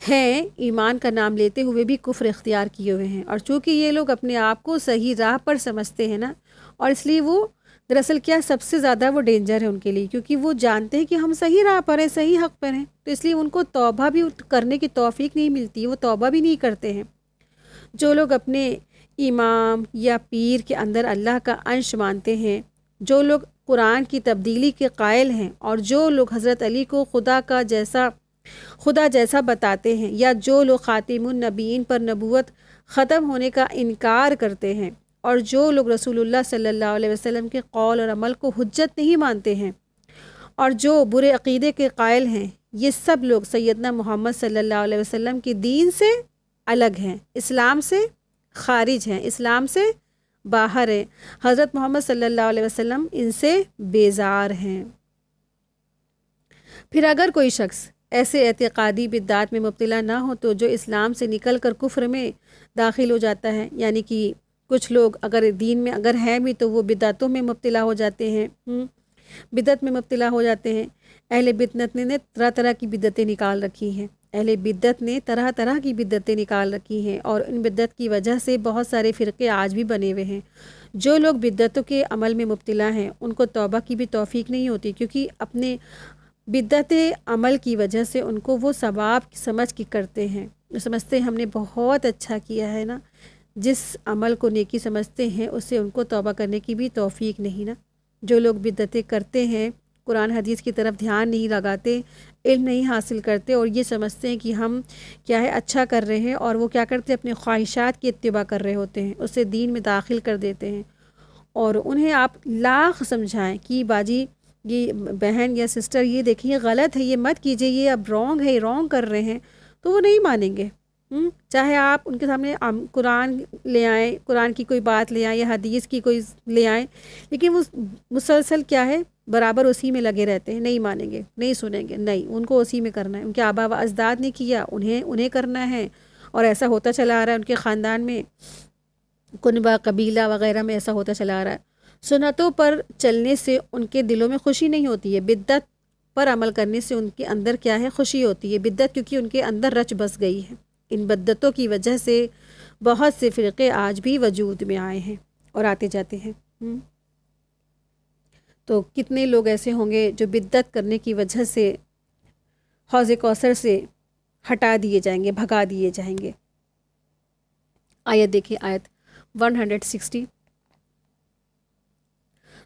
ہیں، ایمان کا نام لیتے ہوئے بھی کفر اختیار کیے ہوئے ہیں، اور چونکہ یہ لوگ اپنے آپ کو صحیح راہ پر سمجھتے ہیں نا، اور اس لیے وہ دراصل کیا سب سے زیادہ وہ ڈینجر ہے ان کے لیے، کیونکہ وہ جانتے ہیں کہ ہم صحیح راہ پر ہیں، صحیح حق پر ہیں، تو اس لیے ان کو توبہ بھی کرنے کی توفیق نہیں ملتی، وہ توبہ بھی نہیں کرتے ہیں۔ جو لوگ اپنے امام یا پیر کے اندر اللہ کا انش مانتے ہیں، جو لوگ قرآن کی تبدیلی کے قائل ہیں، اور جو لوگ حضرت علی کو خدا جیسا بتاتے ہیں، یا جو لوگ خاتم النبیین پر نبوت ختم ہونے کا انکار کرتے ہیں، اور جو لوگ رسول اللہ صلی اللہ علیہ وسلم کے قول اور عمل کو حجت نہیں مانتے ہیں، اور جو برے عقیدے کے قائل ہیں، یہ سب لوگ سیدنا محمد صلی اللہ علیہ وسلم کے دین سے الگ ہیں، اسلام سے خارج ہیں، اسلام سے باہر ہیں۔ حضرت محمد صلی اللہ علیہ وسلم ان سے بیزار ہیں۔ پھر اگر کوئی شخص ایسے اعتقادی بدعات میں مبتلا نہ ہو تو جو اسلام سے نکل کر کفر میں داخل ہو جاتا ہے، یعنی کہ کچھ لوگ اگر دین میں اگر ہیں بھی تو وہ بدعتوں میں مبتلا ہو جاتے ہیں، بدعت میں مبتلا ہو جاتے ہیں۔ اہل بدعت نے طرح طرح کی بدعتیں نکال رکھی ہیں، اہل بدعت نے طرح طرح کی بدعتیں نکال رکھی ہیں، اور ان بدعت کی وجہ سے بہت سارے فرقے آج بھی بنے ہوئے ہیں۔ جو لوگ بدعتوں کے عمل میں مبتلا ہیں ان کو توبہ کی بھی توفیق نہیں ہوتی، کیونکہ اپنے بدعت عمل کی وجہ سے ان کو وہ ثواب سمجھ کے کرتے ہیں، سمجھتے ہیں ہم نے بہت اچھا کیا ہے نا، جس عمل کو نیکی سمجھتے ہیں اس سے ان کو توبہ کرنے کی بھی توفیق نہیں نا۔ جو لوگ بدعتیں کرتے ہیں، قرآن حدیث کی طرف دھیان نہیں لگاتے، علم نہیں حاصل کرتے، اور یہ سمجھتے ہیں کہ ہم کیا ہے اچھا کر رہے ہیں، اور وہ کیا کرتے ہیں اپنے خواہشات کی اتباع کر رہے ہوتے ہیں، اسے دین میں داخل کر دیتے ہیں، اور انہیں آپ لاکھ سمجھائیں کہ باجی یہ بہن یا سسٹر یہ دیکھیں یہ غلط ہے، یہ مت کیجئے، یہ اب رونگ ہے، رونگ کر رہے ہیں، تو وہ نہیں مانیں گے۔ چاہے آپ ان کے سامنے قرآن لے آئیں، قرآن کی کوئی بات لے آئیں یا حدیث کی کوئی لے آئیں، لیکن وہ مسلسل کیا ہے برابر اسی میں لگے رہتے ہیں، نہیں مانیں گے، نہیں سنیں گے، نہیں، ان کو اسی میں کرنا ہے، ان کے آبا و اجداد نے کیا انہیں کرنا ہے، اور ایسا ہوتا چلا آ رہا ہے، ان کے خاندان میں کنبہ قبیلہ وغیرہ میں ایسا ہوتا چلا آ رہا ہے۔ سنتوں پر چلنے سے ان کے دلوں میں خوشی نہیں ہوتی ہے، بدعت پر عمل کرنے سے ان کے اندر کیا ہے خوشی ہوتی ہے، بدعت کیونکہ ان کے اندر رچ بس گئی ہے۔ ان بدعتوں کی وجہ سے بہت سے فرقے آج بھی وجود میں آئے ہیں اور آتے جاتے ہیں۔ تو کتنے لوگ ایسے ہوں گے جو بدعت کرنے کی وجہ سے حوض کوثر سے ہٹا دیے جائیں گے، بھگا دیے جائیں گے۔ آیت دیکھیں، آیت 160،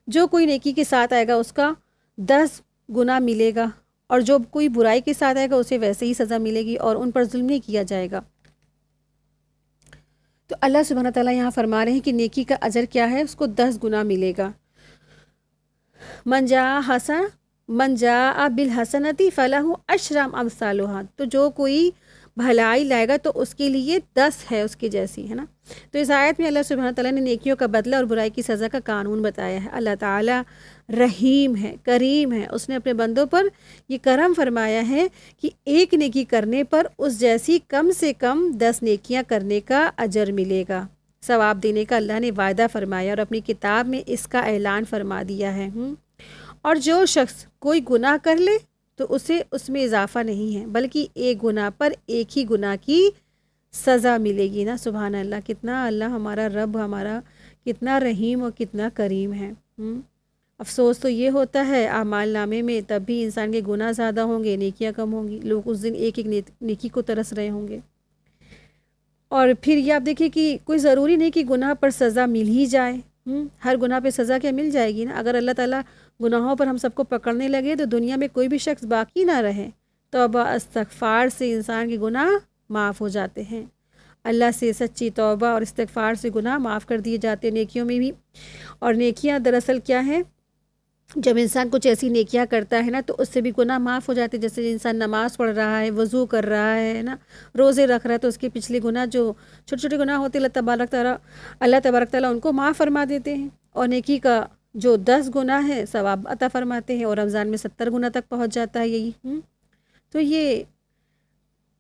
جو کوئی نیکی کے ساتھ آئے گا اس کا 10 گنا ملے گا، اور جو کوئی برائی کے ساتھ آئے گا اسے ویسے ہی سزا ملے گی، اور ان پر ظلم نہیں کیا جائے گا۔ تو اللہ سبحانہ تعالیٰ یہاں فرما رہے ہیں کہ نیکی کا اجر کیا ہے، اس کو 10 گنا ملے گا۔ من جاء بالحسنۃ فلہ عشر امثالھا، تو جو کوئی بھلائی لائے گا تو اس کے لیے 10 ہے اس کی جیسی، ہے نا۔ تو اس آیت میں اللہ سبحانہ تعالیٰ نے نیکیوں کا بدلہ اور برائی کی سزا کا قانون بتایا ہے۔ اللہ تعالیٰ رحیم ہے، کریم ہے، اس نے اپنے بندوں پر یہ کرم فرمایا ہے کہ ایک نیکی کرنے پر اس جیسی کم سے کم 10 نیکیاں کرنے کا اجر ملے گا، ثواب دینے کا اللہ نے وعدہ فرمایا، اور اپنی کتاب میں اس کا اعلان فرما دیا ہے۔ اور جو شخص کوئی گناہ کر لے تو اسے اس میں اضافہ نہیں ہے، بلکہ ایک گناہ پر ایک ہی گناہ کی سزا ملے گی نا۔ سبحان اللہ، کتنا اللہ ہمارا رب ہمارا کتنا رحیم اور کتنا کریم ہے۔ افسوس تو یہ ہوتا ہے اعمال نامے میں تب بھی انسان کے گناہ زیادہ ہوں گے، نیکیاں کم ہوں گی، لوگ اس دن ایک ایک نیکی کو ترس رہے ہوں گے۔ اور پھر یہ آپ دیکھیں کہ کوئی ضروری نہیں کہ گناہ پر سزا مل ہی جائے، ہر گناہ پہ سزا کیا مل جائے گی نا۔ اگر اللہ تعالیٰ گناہوں پر ہم سب کو پکڑنے لگے تو دنیا میں کوئی بھی شخص باقی نہ رہے۔ توبہ استغفار سے انسان کے گناہ معاف ہو جاتے ہیں، اللہ سے سچی توبہ اور استغفار سے گناہ معاف کر دیے جاتے ہیں، نیکیوں میں بھی۔ اور نیکیاں دراصل کیا ہیں، جب انسان کچھ ایسی نیکیاں کرتا ہے نا تو اس سے بھی گناہ معاف ہو جاتے ہیں. جیسے انسان نماز پڑھ رہا ہے، وضو کر رہا ہے نا، روزے رکھ رہا ہے، تو اس کے پچھلے گناہ جو چھوٹے چھوٹے گناہ ہوتے ہیں اللہ تبارک تعالیٰ ان کو معاف فرما دیتے ہیں، اور نیکی کا جو 10 گناہ ہے ثواب عطا فرماتے ہیں، اور رمضان میں 70 گناہ تک پہنچ جاتا ہے یہی. تو یہ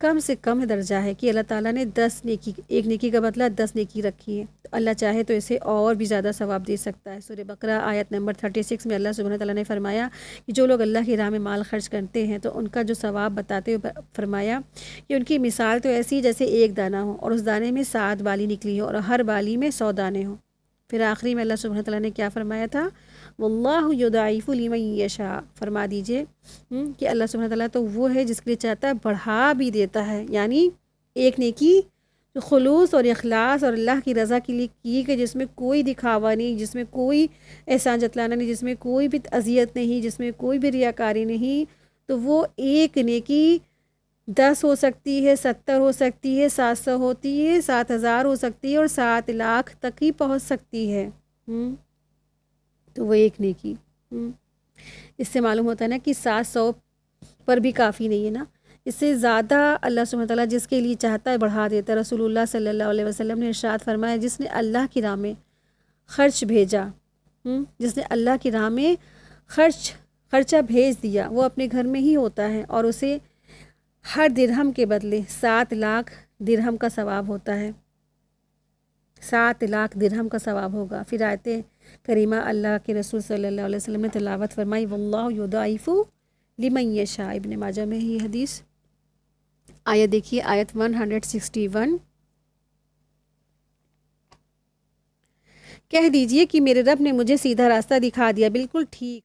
کم سے کم درجہ ہے کہ اللہ تعالیٰ نے 10 نیکی، ایک نیکی کا بدلہ 10 نیکی رکھی ہے. تو اللہ چاہے تو اسے اور بھی زیادہ ثواب دے سکتا ہے. سورہ بقرہ آیت نمبر 36 میں اللہ سبحانہ تعالیٰ نے فرمایا کہ جو لوگ اللہ کی راہ میں مال خرچ کرتے ہیں تو ان کا جو ثواب بتاتے ہوئے فرمایا کہ ان کی مثال تو ایسی جیسے ایک دانہ ہو، اور اس دانے میں 7 بالی نکلی ہو، اور ہر بالی میں 100 دانے ہوں. پھر آخری میں اللہ سبحانہ تعالیٰ نے کیا فرمایا تھا؟ واللہ یضاعف لمن یشاء. فرما دیجئے کہ اللہ سبحانہ تعالیٰ تو وہ ہے جس کے لیے چاہتا ہے بڑھا بھی دیتا ہے. یعنی ایک نیکی جو خلوص اور اخلاص اور اللہ کی رضا کے لیے کی کہ جس میں کوئی دکھاوا نہیں، جس میں کوئی احسان جتلانا نہیں، جس میں کوئی بھی اذیت نہیں، جس میں کوئی بھی ریاکاری نہیں، تو وہ ایک نیکی 10 ہو سکتی ہے، 70 ہو سکتی ہے، 700 ہوتی ہے، 7000 ہو سکتی ہے، اور 7 لاکھ تک ہی پہنچ سکتی ہے. تو وہ ایک نیکی. اس سے معلوم ہوتا ہے نا کہ 700 پر بھی کافی نہیں ہے نا، اس سے زیادہ اللہ سبحانہ تعالیٰ جس کے لیے چاہتا ہے بڑھا دیتا ہے. رسول اللہ صلی اللہ علیہ وسلم نے ارشاد فرمایا جس نے اللہ کی راہ میں خرچ بھیجا، جس نے اللہ کی راہ میں خرچہ بھیج دیا، وہ اپنے گھر میں ہی ہوتا ہے، اور اسے ہر درہم کے بدلے 7 لاکھ درہم کا ثواب ہوتا ہے. 7 لاکھ درہم کا ثواب ہوگا. پھر آیت کریمہ اللہ کے رسول صلی اللہ علیہ وسلم نے تلاوت فرمائی واللہ یضاعف لمن یشاء. ابن ماجہ میں یہ حدیث. آیت دیکھیے، آیت 161. کہہ دیجئے کہ میرے رب نے مجھے سیدھا راستہ دکھا دیا، بالکل ٹھیک